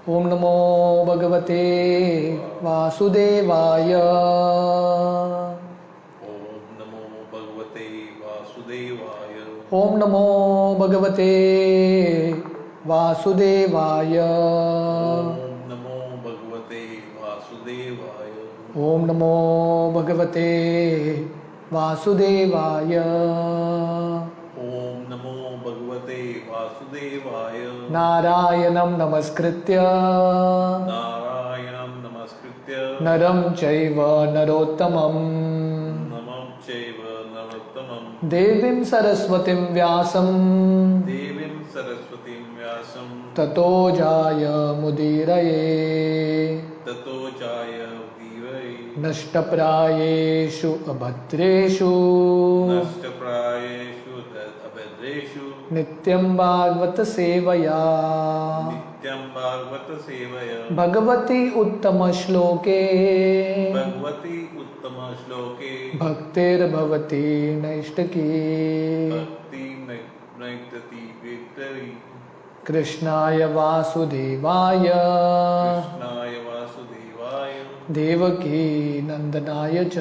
ओम नमो भगवते वासुदेवाय। ओम नमो भगवते वासुदेवाय। ओम नमो भगवते वासुदेवाय। ओम नमो भगवते वासुदेवाय। ओम नमो भगवते वासुदेवाय। ओम नमो भगवते वासुदेवाय। नारायणं नमस्कृत्य नारायणं नमस्कृत्य नरं चैव नरोत्तमं नमं चैव नरोत्तमं देवीं सरस्वतीं व्यासं देवीं सरस्वतीं व्यासं ततो जायमुदीरये। ततो जायमुदीरये। नष्टप्रायेषु अभद्रेषु नष्टप्रायेषु अभद्रेषु नित्यं भागवत सेवया नित्यं भागवत सेवया भगवती उत्तमश्लोके भगवती उत्तम श्लोके भक्तिर्भवति नैष्टकी। भक्ति नैतति विक्टरी। कृष्णाय वासुदेवाय कृष्णाय वासुदेवाय देवकी नंदनाय च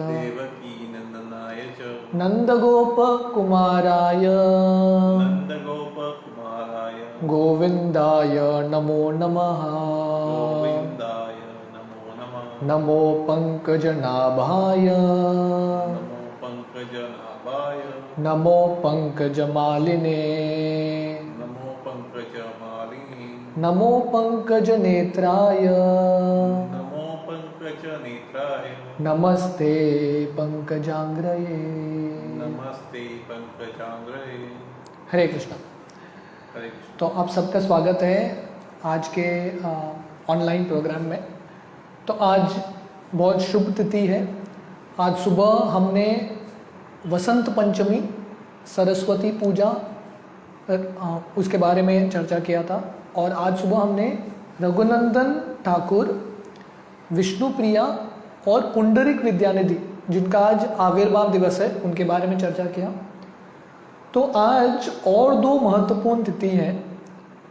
देवकी नंदनाय च नंदगोपकुमाराय नंदगोपकुमाराय गोविन्दाय नमो नमः। गोविन्दाय नमो नमः। नमो पंकजनाभाय नमो पंकजनाभाय नमो पंकजमालिने नमो पंकजमालिने नमो पंकजनेत्राय नमो पंकजनेत्राय नमस्ते पंकजांग्रये। नमस्ते पंकजांग्रये। हरे कृष्णा। हरे कृष्ण। तो आप सबका स्वागत है आज के ऑनलाइन प्रोग्राम में। तो आज बहुत शुभ तिथि है। आज सुबह हमने वसंत पंचमी सरस्वती पूजा उसके बारे में चर्चा किया था, और आज सुबह हमने रघुनंदन ठाकुर, विष्णुप्रिया और पुंडरिक विद्यानिधि जिनका आज आविर्भाव दिवस है उनके बारे में चर्चा किया। तो आज और दो महत्वपूर्ण तिथि हैं।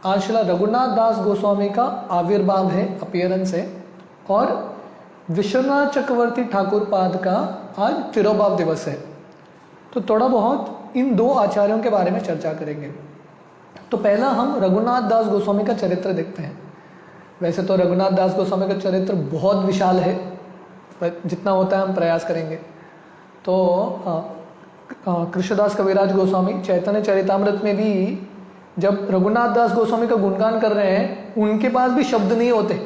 आज श्री रघुनाथ दास गोस्वामी का आविर्भाव है, अपीयरेंस है, और विश्वनाथ चक्रवर्ती ठाकुर पाद का आज तिरोभाव दिवस है। तो थोड़ा बहुत इन दो आचार्यों के बारे में चर्चा करेंगे। तो पहला हम रघुनाथ दास गोस्वामी का चरित्र देखते हैं। वैसे तो रघुनाथ दास गोस्वामी का चरित्र बहुत विशाल है, पर जितना होता है हम प्रयास करेंगे। तो कृष्णदास कविराज गोस्वामी चैतन्य चरितामृत में भी जब रघुनाथ दास गोस्वामी का गुणगान कर रहे हैं, उनके पास भी शब्द नहीं होते,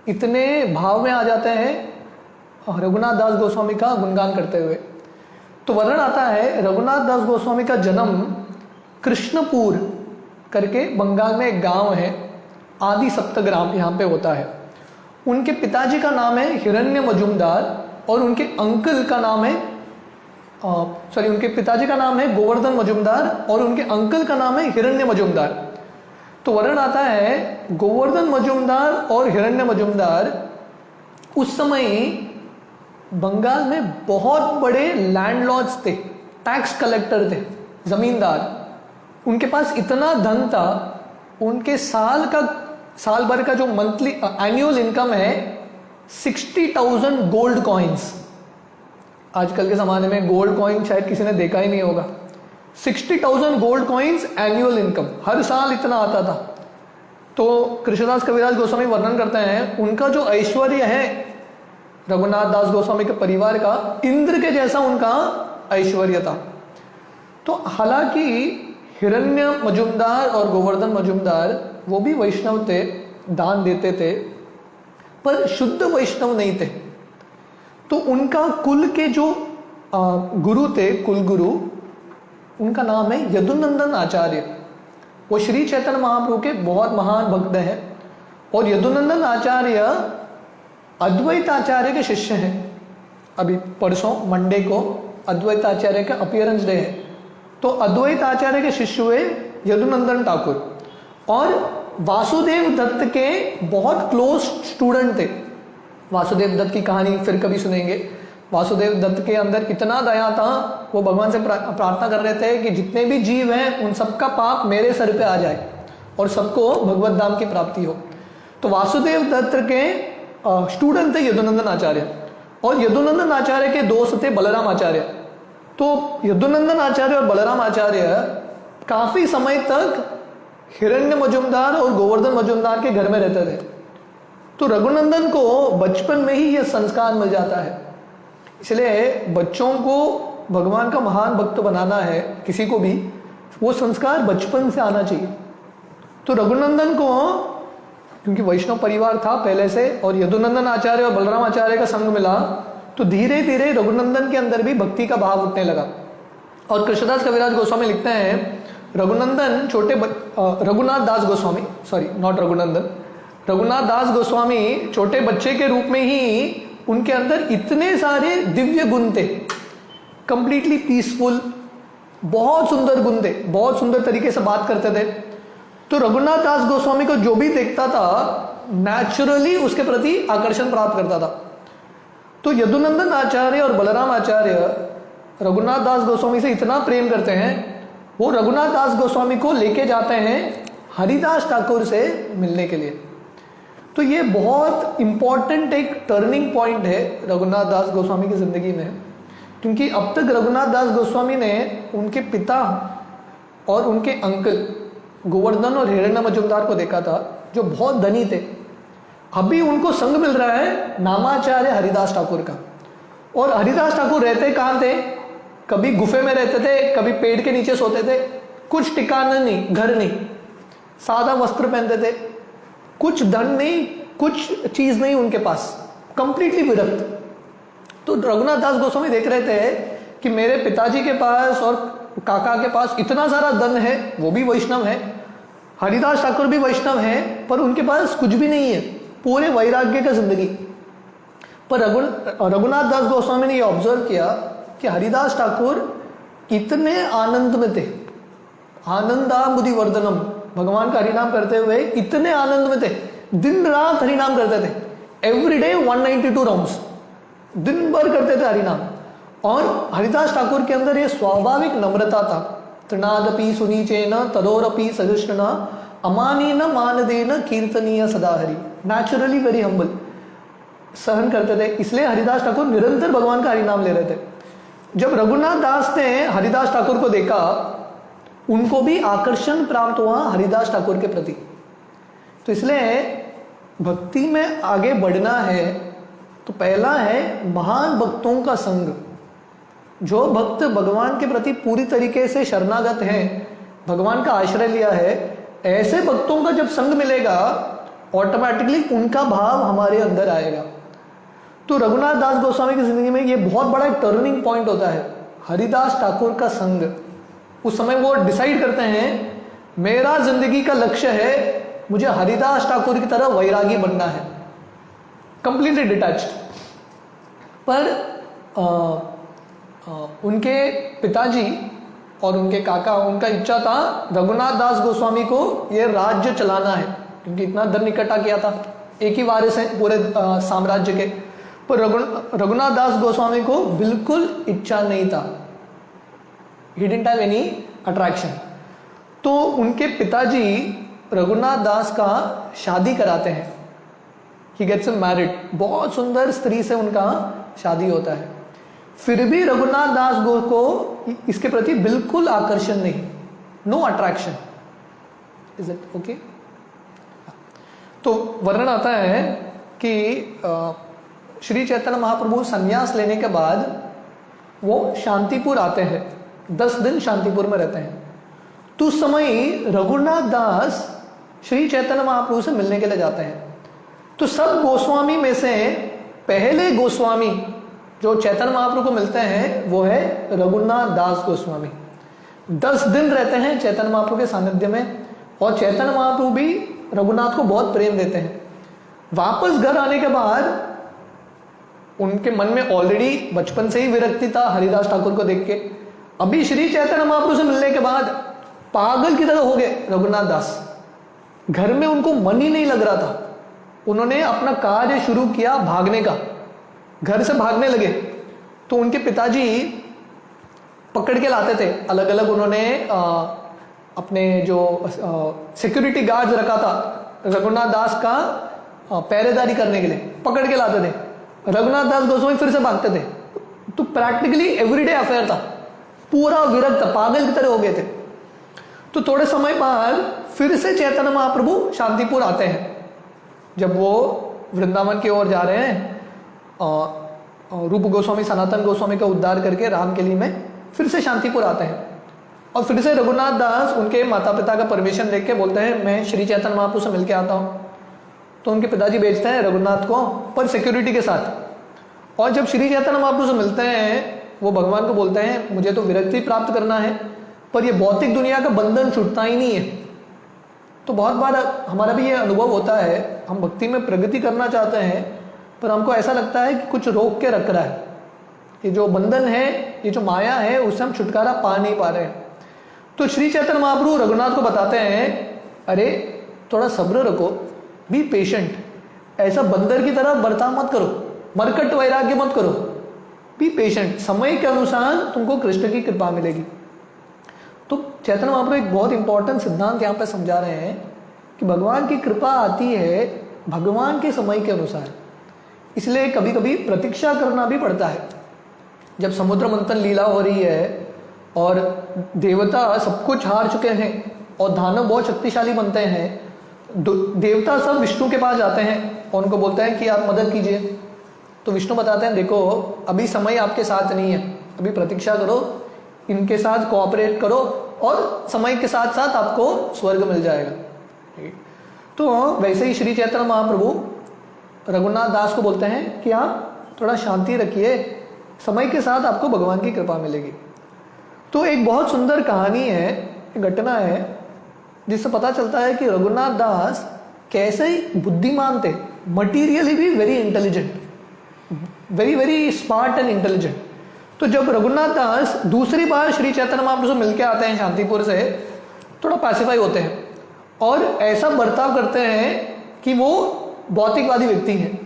इतने भाव में आ जाते हैं रघुनाथ दास गोस्वामी का गुणगान करते हुए। तो वर्णन आता है रघुनाथ दास गोस्वामी का जन्म कृष्णपुर करके बंगाल में एक गांव है, आदि सप्तग्राम यहाँ पे होता है। उनके पिताजी का नाम है हिरण्य मजुमदार और उनके अंकल का नाम है उनके पिताजी का नाम है गोवर्धन मजुमदार और उनके अंकल का नाम है हिरण्य मजुमदार। तो वर्णन आता है गोवर्धन मजुमदार और हिरण्य मजुमदार उस समय बंगाल में बहुत बड़े लैंडलॉर्ड्स थे, टैक्स कलेक्टर थे, जमींदार। उनके पास इतना धन था, उनके साल भर का जो मंथली एनुअल इनकम है 60,000 गोल्ड कॉइन्स। आजकल के ज़माने में गोल्ड कॉइन शायद किसी ने देखा ही नहीं होगा। 60,000 गोल्ड कॉइन्स एनुअल इनकम, हर साल इतना आता था। तो कृष्णदास कविराज गोस्वामी वर्णन करते हैं उनका जो ऐश्वर्य है रघुनाथ दास गोस्वामी के परिवार का, इंद्र के जैसा उनका ऐश्वर्य था। तो हालांकि हिरण्य मजुमदार और गोवर्धन मजुमदार वो भी वैष्णव थे, दान देते थे, पर शुद्ध वैष्णव नहीं थे। तो उनका कुल के जो गुरु थे, कुल गुरु, उनका नाम है यदुनंदन आचार्य। वो श्री चैतन्य महाप्रभु के बहुत महान भक्त हैं और यदुनंदन आचार्य अद्वैत आचार्य के शिष्य हैं। अभी परसों मंडे को अद्वैत आचार्य का अपीयरेंस डे है। तो अद्वैत आचार्य के शिष्य हुए यदुनंदन ठाकुर और वासुदेव दत्त के बहुत क्लोज स्टूडेंट थे। वासुदेव दत्त की कहानी फिर कभी सुनेंगे। वासुदेव दत्त के अंदर इतना दया था, वो भगवान से प्रार्थना कर रहे थे कि जितने भी जीव हैं उन सबका पाप मेरे सर पे आ जाए और सबको भगवत धाम की प्राप्ति हो। तो वासुदेव दत्त के स्टूडेंट थे यदुनंदन आचार्य, और यदुनंदन आचार्य के दोस्त थे बलराम आचार्य। तो यदुनंदन आचार्य और बलराम आचार्य काफी समय तक हिरण्य मजुमदार और गोवर्धन मजुमदार के घर में रहते थे। तो रघुनंदन को बचपन में ही यह संस्कार मिल जाता है। इसलिए बच्चों को भगवान का महान भक्त बनाना है, किसी को भी वो संस्कार बचपन से आना चाहिए। तो रघुनंदन को, क्योंकि वैष्णव परिवार था पहले से, और यदुनंदन आचार्य और बलराम आचार्य का संग मिला, तो धीरे धीरे रघुनंदन के अंदर भी भक्ति का भाव उठने लगा। और कृष्णदास कविराज गोस्वामी लिखते हैं, रघुनंदन रघुनाथ दास गोस्वामी, सॉरी नॉट रघुनंदन, रघुनाथ दास गोस्वामी छोटे बच्चे के रूप में ही उनके अंदर इतने सारे दिव्य गुण थे, कंप्लीटली पीसफुल, बहुत सुंदर गुण थे, बहुत सुंदर तरीके से बात करते थे। तो रघुनाथ दास गोस्वामी को जो भी देखता था नेचुरली उसके प्रति आकर्षण प्राप्त करता था। तो यदुनंदन आचार्य और बलराम आचार्य रघुनाथ दास गोस्वामी से इतना प्रेम करते हैं, वो रघुनाथ दास गोस्वामी को लेके जाते हैं हरिदास ठाकुर से मिलने के लिए। तो ये बहुत इंपॉर्टेंट एक टर्निंग पॉइंट है रघुनाथ दास गोस्वामी की जिंदगी में, क्योंकि अब तक रघुनाथ दास गोस्वामी ने उनके पिता और उनके अंकल गोवर्धन और हिरण्य मजुमदार को देखा था, जो बहुत धनी थे। अभी उनको संग मिल रहा है नामाचार्य हरिदास ठाकुर का। और हरिदास ठाकुर रहते कहाँ थे? कभी गुफे में रहते थे, कभी पेड़ के नीचे सोते थे, कुछ ठिकाना नहीं, घर नहीं, सादा वस्त्र पहनते थे, कुछ धन नहीं, कुछ चीज नहीं उनके पास, कंप्लीटली विरक्त। तो रघुनाथ दास गोस्वामी देख रहे थे कि मेरे पिताजी के पास और काका के पास इतना सारा धन है, वो भी वैष्णव है, हरिदास ठाकुर भी वैष्णव है, पर उनके पास कुछ भी नहीं है, पूरे वैराग्य का जिंदगी। पर रघुनाथ दास गोस्वामी ने यह ऑब्जर्व किया कि हरिदास ठाकुर इतने आनंद में थे, आनंदाबुद्धि वर्धनम, भगवान का हरिनाम करते हुए इतने आनंद में थे, दिन रात हरिनाम करते थे, एवरीडे 192 राउंड्स, दिन भर करते थे हरिनाम। और हरिदास ठाकुर के अंदर ये स्वाभाविक नम्रता था, तृणादपि सुनीचेन तदोरपि सहिष्णुन अमानेन मानदेन कीर्तनीय सदा हरि, नेचुरली वेरी हम्बल, सहन करते थे। इसलिए हरिदास ठाकुर निरंतर भगवान का हरिनाम ले रहे थे। जब रघुनाथ दास ने हरिदास ठाकुर को देखा, उनको भी आकर्षण प्राप्त हुआ हरिदास ठाकुर के प्रति। तो इसलिए भक्ति में आगे बढ़ना है तो पहला है महान भक्तों का संग। जो भक्त भगवान के प्रति पूरी तरीके से शरणागत हैं, भगवान का आश्रय लिया है, ऐसे भक्तों का जब संग मिलेगा ऑटोमेटिकली उनका भाव हमारे अंदर आएगा। तो रघुनाथ दास गोस्वामी की जिंदगी में ये बहुत बड़ा टर्निंग पॉइंट होता है, हरिदास ठाकुर का संग। उस समय वो डिसाइड करते हैं मेरा जिंदगी का लक्ष्य है मुझे हरिदास ठाकुर की तरह वैरागी बनना है, कंप्लीटली डिटैच्ड। पर उनके पिताजी और उनके काका, उनका इच्छा था रघुनाथ दास गोस्वामी को ये राज्य चलाना है, क्योंकि इतना धन इकट्ठा किया था, एक ही वारिस है पूरे साम्राज्य के। पर रघुनाथ दास गोस्वामी को बिल्कुल इच्छा नहीं था, he didn't have any attraction। तो उनके पिताजी रघुनाथ दास का शादी कराते हैं, he gets married, बहुत सुंदर स्त्री से उनका शादी होता है। फिर भी रघुनाथ दास को इसके प्रति बिल्कुल आकर्षण नहीं, no attraction. Is it okay? तो वर्णन आता है कि श्री चैतन्य महाप्रभु संन्यास लेने के बाद वो शांतिपुर आते हैं, 10 दिन शांतिपुर में रहते हैं। तो उस समय रघुनाथ दास श्री चैतन्य महाप्रभु से मिलने के लिए जाते हैं। तो सब गोस्वामी में से पहले गोस्वामी जो चैतन्य महाप्रभु को मिलते हैं वो है रघुनाथ दास गोस्वामी। 10 दिन रहते हैं चैतन्य महाप्रभु के सानिध्य में, और चैतन्य महाप्रभु भी रघुनाथ को बहुत प्रेम देते हैं। वापस घर आने के बाद उनके मन में ऑलरेडी बचपन से ही विरक्ति था हरिदास ठाकुर को देख के। अभी श्री चैतन्य महाप्रभु से मिलने के बाद पागल की तरह हो गए रघुनाथ दास, घर में उनको मन ही नहीं लग रहा था। उन्होंने अपना कार्य शुरू किया भागने का, घर से भागने लगे। तो उनके पिताजी पकड़ के लाते थे अलग अलग, उन्होंने अपने जो सिक्योरिटी गार्ड्स रखा था रघुनाथ दास का पहरेदारी करने के लिए पकड़ के लाते थे, रघुनाथ दास गोस्वामी फिर से भागते थे। तो प्रैक्टिकली एवरीडे अफेयर था, पूरा विरक्त पागल की तरह हो गए थे। तो थोड़े समय बाद फिर से चैतन्य महाप्रभु शांतिपुर आते हैं। जब वो वृंदावन की ओर जा रहे हैं, रूप गोस्वामी सनातन गोस्वामी का उद्धार करके रामकेली में फिर से शांतिपुर आते हैं, और फिर से रघुनाथ दास उनके माता पिता का परमिशन लेके के बोलते हैं मैं श्री चैतन्य महाप्रभु से मिलके आता हूँ। तो उनके पिताजी भेजते हैं रघुनाथ को, पर सिक्योरिटी के साथ। और जब श्री चैतन्य महाप्रभु से मिलते हैं, वो भगवान को बोलते हैं मुझे तो विरक्ति प्राप्त करना है, पर ये भौतिक दुनिया का बंधन छूटता ही नहीं है। तो बहुत बार हमारा भी ये अनुभव होता है, हम भक्ति में प्रगति करना चाहते हैं, पर हमको ऐसा लगता है कि कुछ रोक के रख रहा है। ये जो बंधन है, ये जो माया है, उससे हम छुटकारा पा नहीं पा रहे हैं। तो श्री चैतन्य महाप्रभु रघुनाथ को बताते हैं, अरे थोड़ा सब्र रखो, बी पेशेंट, ऐसा बंदर की तरह बर्ताव मत करो, मरकट वैराग्य मत करो, बी पेशेंट, समय के अनुसार तुमको कृष्ण की कृपा मिलेगी। तो चैतन्य महाप्रभु एक बहुत इंपॉर्टेंट सिद्धांत यहाँ पे समझा रहे हैं कि भगवान की कृपा आती है भगवान के समय के अनुसार, इसलिए कभी कभी प्रतीक्षा करना भी पड़ता है। जब समुद्र मंथन लीला हो रही है और देवता सब कुछ हार चुके हैं और दानव बहुत शक्तिशाली बनते हैं, देवता सब विष्णु के पास जाते हैं और उनको बोलते हैं कि आप मदद कीजिए। तो विष्णु बताते हैं देखो अभी समय आपके साथ नहीं है, अभी प्रतीक्षा करो, इनके साथ कोऑपरेट करो और समय के साथ साथ आपको स्वर्ग मिल जाएगा। तो वैसे ही श्री चैतन्य महाप्रभु रघुनाथ दास को बोलते हैं कि आप थोड़ा शांति रखिए, समय के साथ आपको भगवान की कृपा मिलेगी। तो एक बहुत सुंदर कहानी है, घटना है, जिससे पता चलता है कि रघुनाथ दास कैसे बुद्धिमान थे, मटीरियली भी very intelligent, very very smart and intelligent. तो जब रघुनाथ दास दूसरी बार श्री चैतन्य महाप्रभु से मिलके आते हैं शांतिपुर से, थोड़ा पैसिफाई होते हैं और ऐसा बर्ताव करते हैं कि वो भौतिकवादी व्यक्ति हैं।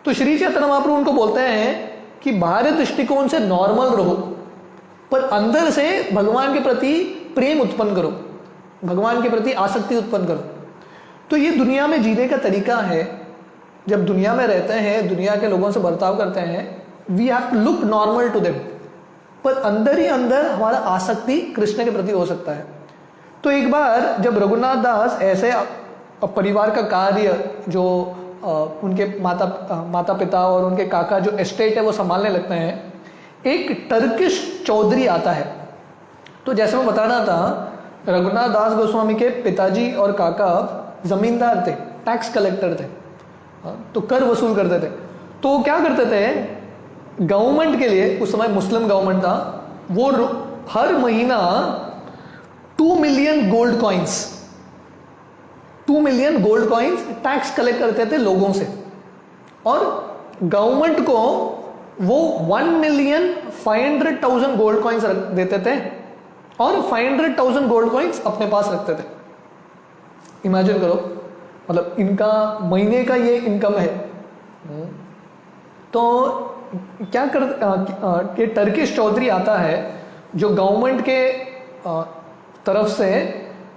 तो श्री चैतन्य महाप्रभु उनको बोलते हैं कि बाहरी दृष्टिकोण से नॉर्मल रहो, पर अंदर से भगवान के प्रति प्रेम उत्पन्न करो, भगवान के प्रति आसक्ति उत्पन्न करो। तो ये दुनिया में जीने का तरीका है। जब दुनिया में रहते हैं, दुनिया के लोगों से बर्ताव करते हैं, we have to look normal to them, पर अंदर ही अंदर हमारा आसक्ति कृष्ण के प्रति हो सकता है। तो एक बार जब रघुनाथ दास ऐसे परिवार का कार्य जो उनके माता पिता और उनके काका जो एस्टेट है वो संभालने लगते हैं, एक टर्किश चौधरी आता है। तो जैसे मैं बता रहा था, रघुनाथ दास गोस्वामी के पिताजी और काका जमींदार थे, टैक्स कलेक्टर थे, तो कर वसूल करते थे। तो वो क्या करते थे, गवर्नमेंट के लिए, उस समय मुस्लिम गवर्नमेंट था, वो हर महीना 2 million gold coins 2 million gold coins tax collect करते थे लोगों से, और गवर्नमेंट को वो 1,500,000 गोल्ड कॉइन्स देते थे और 500,000 गोल्ड कॉइन्स अपने पास रखते थे। इमेजिन करो, मतलब इनका महीने का ये इनकम है। तो क्या कर टर्किश चौधरी आता है जो गवर्नमेंट के तरफ से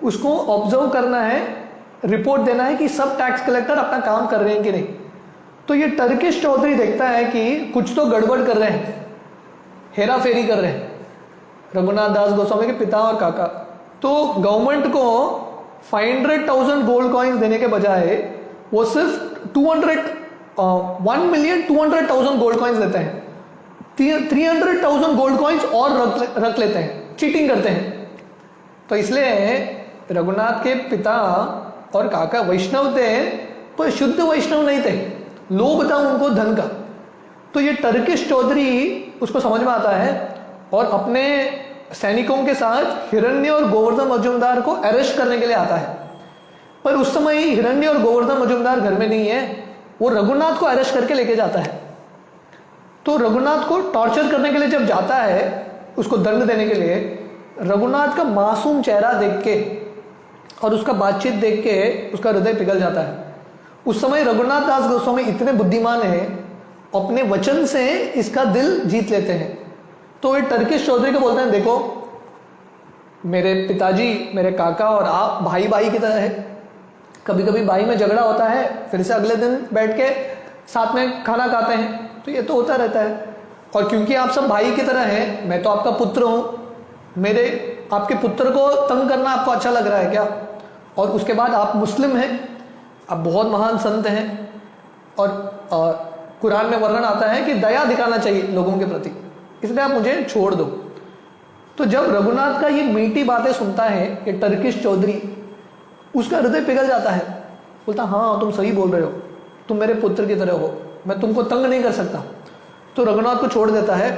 उसको ऑब्जर्व करना है, रिपोर्ट देना है कि सब टैक्स कलेक्टर अपना काम कर रहे हैं कि नहीं। तो ये टर्किश चौधरी देखता है कि कुछ तो गड़बड़ कर रहे हैं, हेरा फेरी कर रहे हैं रघुनाथ दास गोस्वामी के पिता और काका। तो गवर्नमेंट को 500,000 गोल्ड कॉइन्स देने के बजाय वो सिर्फ 1,200,000 गोल्ड कॉइन्स देते हैं, 300,000 गोल्ड कॉइन्स और रख लेते हैं, चीटिंग करते हैं। तो इसलिए रघुनाथ के पिता और काका वैष्णव थे, पर शुद्ध वैष्णव नहीं थे, लोभ था उनको धन का। तो ये टर्किश चौधरी उसको समझ में आता है और अपने सैनिकों के साथ हिरण्य और गोवर्धन मजूमदार को अरेस्ट करने के लिए आता है। पर उस समय हिरण्य और गोवर्धन मजूमदार घर में नहीं है, वो रघुनाथ को अरेस्ट करके लेके जाता है। तो रघुनाथ को टॉर्चर करने के लिए जब जाता है, उसको दंड देने के लिए, रघुनाथ का मासूम चेहरा देख के और उसका बातचीत देख के उसका हृदय पिघल जाता है। उस समय रघुनाथ दास गोस्वामी इतने बुद्धिमान हैं, अपने वचन से इसका दिल जीत लेते हैं। तो ये टर्किश चौधरी को बोलते हैं, देखो मेरे पिताजी, मेरे काका और आप भाई भाई की तरह है, कभी कभी भाई में झगड़ा होता है, फिर से अगले दिन बैठ के साथ में खाना खाते हैं, तो ये तो होता रहता है। और क्योंकि आप सब भाई की तरह हैं, मैं तो आपका पुत्र हूँ, मेरे आपके पुत्र को तंग करना आपको अच्छा लग रहा है क्या? और उसके बाद आप मुस्लिम हैं, आप बहुत महान संत हैं, और कुरान में वर्णन आता है कि दया दिखाना चाहिए लोगों के प्रति, इसलिए आप मुझे छोड़ दो। तो जब रघुनाथ का ये मीठी बातें सुनता है ये टर्किश चौधरी, उसका हृदय पिघल जाता है, बोलता हाँ तुम सही बोल रहे हो, तुम मेरे पुत्र की तरह हो, मैं तुमको तंग नहीं कर सकता। तो रघुनाथ को छोड़ देता है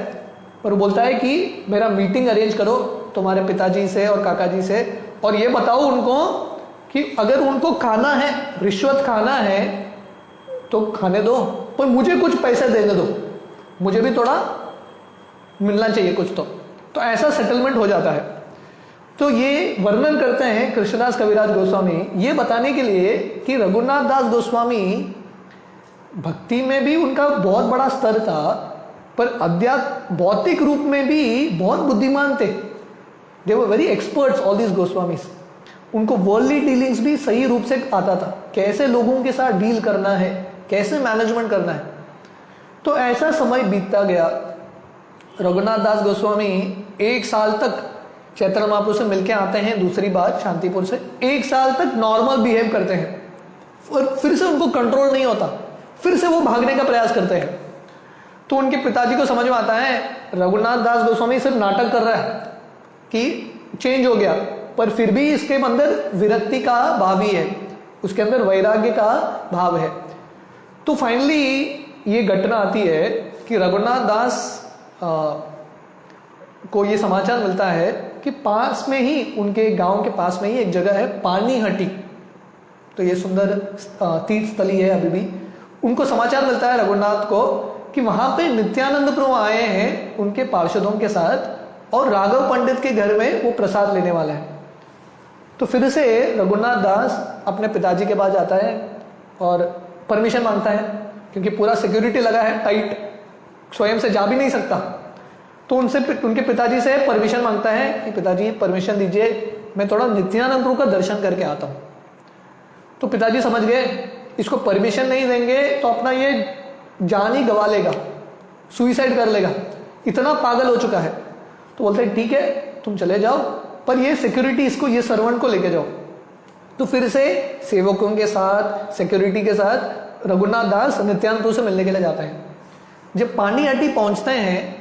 और बोलता है कि मेरा मीटिंग अरेंज करो तुम्हारे पिताजी से और काका जी से, और ये बताओ उनको कि अगर उनको खाना है, रिश्वत खाना है तो खाने दो, पर मुझे कुछ पैसे देने दो, मुझे भी थोड़ा मिलना चाहिए कुछ। तो ऐसा सेटलमेंट हो जाता है। तो ये वर्णन करते हैं कृष्णदास कविराज गोस्वामी ये बताने के लिए कि रघुनाथ दास गोस्वामी भक्ति में भी उनका बहुत बड़ा स्तर था, पर अध्यात्म भौतिक रूप में भी बहुत बुद्धिमान थे। They were very experts all this Goswamis. उनको वर्ल्डली डीलिंग्स भी सही रूप से आता था, कैसे लोगों के साथ डील करना है, कैसे मैनेजमेंट करना है। तो ऐसा समय बीतता गया। रघुनाथ दास गोस्वामी 1 साल तक चैतन्य महाप्रभु से मिलके आते हैं, दूसरी बात शांतिपुर से, 1 साल तक नॉर्मल बिहेव करते हैं, और फिर से उनको कंट्रोल नहीं होता, फिर से वो भागने का प्रयास करते हैं। तो उनके पिताजी को समझ में आता है रघुनाथ दास गोस्वामी सिर्फ नाटक कर रहा है कि चेंज हो गया, पर फिर भी इसके अंदर विरक्ति का भाव ही है, उसके अंदर वैराग्य का भाव है। तो फाइनली ये घटना आती है कि रघुनाथ दास को ये समाचार मिलता है कि पास में ही, उनके गांव के पास में ही एक जगह है पानीहट्टी, तो ये सुंदर तीर्थ स्थली है अभी भी। उनको समाचार मिलता है रघुनाथ को कि वहां पे नित्यानंद प्रभु आए हैं उनके पार्षदों के साथ, और राघव पंडित के घर में वो प्रसाद लेने वाला है। तो फिर से रघुनाथ दास अपने पिताजी के पास जाता है और परमिशन मांगता है, क्योंकि पूरा सिक्योरिटी लगा है टाइट, स्वयं से जा भी नहीं सकता। तो उनके पिताजी से परमिशन मांगता है कि पिताजी परमिशन दीजिए, मैं थोड़ा नित्यानंद प्रभु का दर्शन करके आता हूँ। तो पिताजी समझ गए इसको परमिशन नहीं देंगे तो अपना ये जान ही गवा लेगा, सुइसाइड कर लेगा, इतना पागल हो चुका है। तो बोलते हैं ठीक है तुम चले जाओ, पर ये सिक्योरिटी इसको, ये सर्वेंट को लेके जाओ। तो फिर से सेवकों के साथ, सिक्योरिटी के साथ रघुनाथ दास नित्यानंद प्रभु से मिलने के लिए जाते हैं। जब पानीहट्टी पहुंचते हैं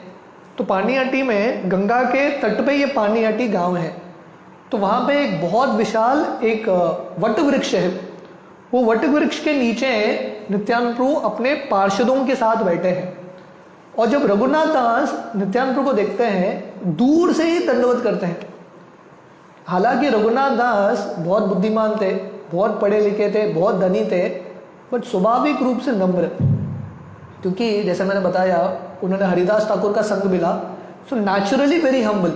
तो पानीहट्टी में गंगा के तट पे ये पानीहट्टी गांव है, तो वहां पे एक बहुत विशाल एक वट वृक्ष है। वो वट वृक्ष के नीचे नित्यानंद प्रभु अपने पार्षदों के साथ बैठे हैं, और जब रघुनाथ दास नित्यानंद प्रभु को देखते हैं दूर से ही दंडवत करते हैं। हालांकि रघुनाथ दास बहुत बुद्धिमान थे, बहुत पढ़े लिखे थे, बहुत धनी थे, बट स्वाभाविक रूप से नम्र, क्योंकि जैसे मैंने बताया उन्होंने हरिदास ठाकुर का संग मिला, सो नेचुरली वेरी हम्बल।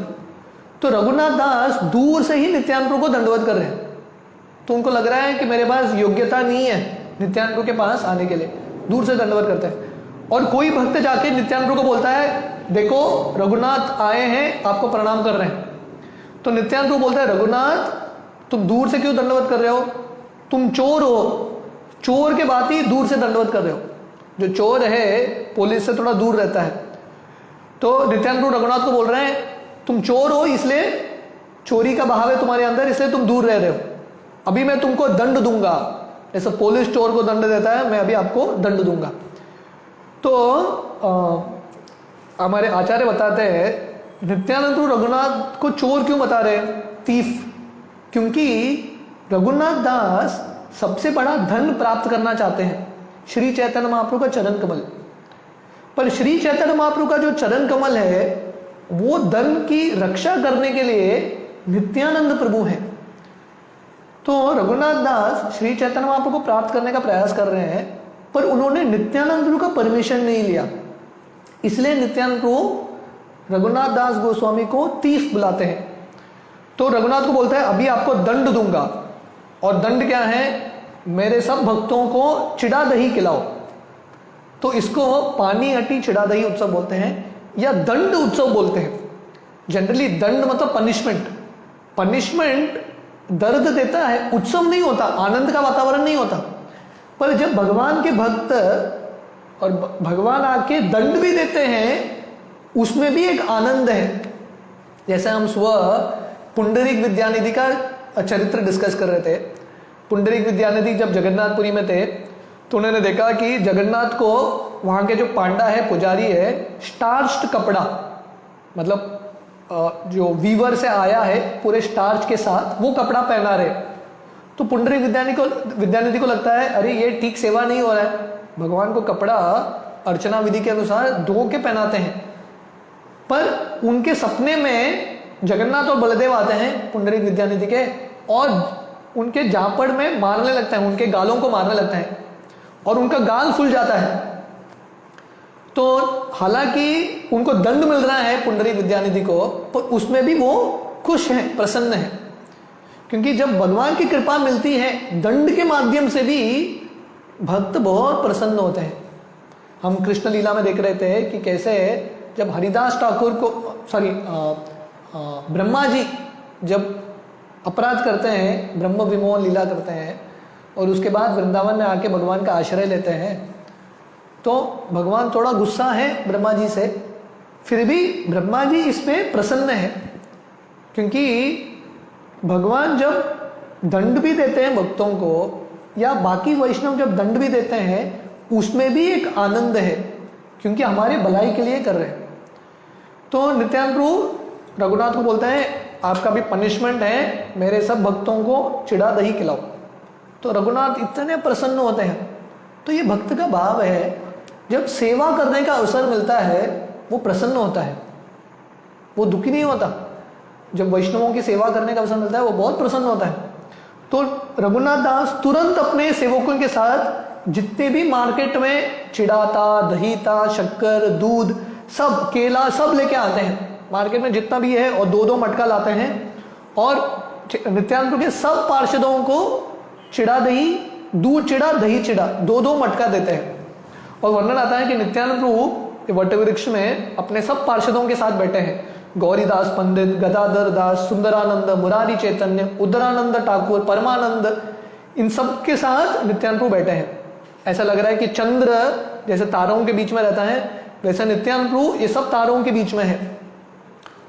तो रघुनाथ दास दूर से ही नित्यानंद प्रभु को दंडवत कर रहे हैं। तो उनको लग रहा है कि मेरे पास योग्यता नहीं है नित्यानंद प्रभु के पास आने के लिए, दूर से दंडवत करते हैं। और कोई भक्त जाके नित्यानंद प्रभु को बोलता है देखो रघुनाथ आए हैं आपको प्रणाम कर रहे हैं। तो नित्यानंद प्रभु बोलता है रघुनाथ तुम दूर से क्यों दंडवत कर रहे हो, तुम चोर हो, चोर के बात ही दूर से दंडवत कर रहे हो। जो चोर है पुलिस से थोड़ा दूर रहता है। तो नित्यानंद प्रभु रघुनाथ को बोल रहे हैं तुम चोर हो, इसलिए चोरी का भाव है तुम्हारे अंदर, इसलिए तुम दूर रह रहे हो, अभी मैं तुमको दंड दूंगा, ऐसा पुलिस चोर को दंड देता है, मैं अभी आपको दंड दूंगा। तो हमारे आचार्य बताते हैं नित्यानंद प्रभु रघुनाथ को चोर क्यों बता रहे हैं, थीफ, क्योंकि रघुनाथ दास सबसे बड़ा धन प्राप्त करना चाहते हैं, श्री चैतन्य महाप्रभु का चरण कमल। पर श्री चैतन्य महाप्रभु का जो चरण कमल है वो धन की रक्षा करने के लिए नित्यानंद प्रभु हैं। तो रघुनाथ दास श्री चैतन्य महाप्रभु को प्राप्त करने का प्रयास कर रहे हैं, पर उन्होंने नित्यानंद प्रभु का परमिशन नहीं लिया, इसलिए नित्यानंद प्रभु रघुनाथ दास गोस्वामी को तीफ बुलाते हैं। तो रघुनाथ को बोलता है अभी आपको दंड दूंगा, और दंड क्या है, मेरे सब भक्तों को चिड़ा दही खिलाओ। तो इसको पानीहट्टी चिड़ा दही उत्सव बोलते हैं या दंड उत्सव बोलते हैं। जनरली दंड मतलब पनिशमेंट, पनिशमेंट दर्द देता है, उत्सव नहीं होता, आनंद का वातावरण नहीं होता। पर जब भगवान के भक्त और भगवान आके दंड भी देते हैं, उसमें भी एक आनंद है। जैसे हम सुबह पुंडरीक विद्यानिधि का चरित्र डिस्कस कर रहे थे। पुंडरीक विद्यानिधि जब जगन्नाथपुरी में थे तो उन्होंने देखा कि जगन्नाथ को वहाँ के जो पांडा है, पुजारी है, स्टार्च्ड कपड़ा, मतलब जो वीवर से आया है पूरे स्टार्च के साथ, वो कपड़ा पहना रहे। तो पुंडरीक विद्यानिधि को लगता है अरे ये ठीक सेवा नहीं हो रहा है, भगवान को कपड़ा अर्चना विधि के अनुसार धो के पहनाते हैं। पर उनके सपने में जगन्नाथ और बलदेव आते हैं पुंडरीक विद्यानिधि के, और उनके जापड़ में मारने लगते हैं, उनके गालों को मारने लगते हैं और उनका गाल फूल जाता है। तो हालांकि उनको दंड मिल रहा है पुंडरीक विद्यानिधि को, पर उसमें भी वो खुश हैं, प्रसन्न हैं, क्योंकि जब भगवान की कृपा मिलती है दंड के माध्यम से भी भक्त बहुत प्रसन्न होते हैं। हम कृष्ण लीला में देख रहे थे कि कैसे जब हरिदास ठाकुर को ब्रह्मा जी जब अपराध करते हैं, ब्रह्म विमोहन लीला करते हैं और उसके बाद वृंदावन में आके भगवान का आश्रय लेते हैं, तो भगवान थोड़ा गुस्सा है ब्रह्मा जी से, फिर भी ब्रह्मा जी इसमें प्रसन्न है, क्योंकि भगवान जब दंड भी देते हैं भक्तों को, या बाकी वैष्णव जब दंड भी देते हैं, उसमें भी एक आनंद है, क्योंकि हमारे भलाई के लिए कर रहे हैं। तो नित्यानंद प्रभु रघुनाथ को बोलते हैं आपका भी पनिशमेंट है, मेरे सब भक्तों को चिड़ा दही खिलाओ। तो रघुनाथ इतने प्रसन्न होते हैं। तो ये भक्त का भाव है, जब सेवा करने का अवसर मिलता है वो प्रसन्न होता है, वो दुखी नहीं होता। जब वैष्णवों की सेवा करने का अवसर मिलता है वो बहुत प्रसन्न होता है। तो रघुनाथ दास तुरंत अपने सेवकों के साथ जितने भी मार्केट में चिड़ाता, दही था, शक्कर, दूध, सब, केला, सब लेके आते हैं मार्केट में जितना भी है, और 2-2 मटका लाते हैं और नित्यानंद के सब पार्षदों को चिड़ा दही, दूध चिड़ा, दही चिड़ा, 2-2 मटका देते हैं। और वर्णन आता है कि नित्यानंद प्रभु वट वृक्ष में अपने सब पार्षदों के साथ बैठे हैं, गौरीदास पंडित, गदाधर दास, सुंदरानंद, मुरारी चैतन्य, उदरानंद ठाकुर, परमानंद, इन सब के साथ नित्यानंद प्रभु बैठे हैं। ऐसा लग रहा है कि चंद्र जैसे तारों के बीच में रहता है, वैसे नित्यानंद प्रभु ये सब तारों के बीच में है।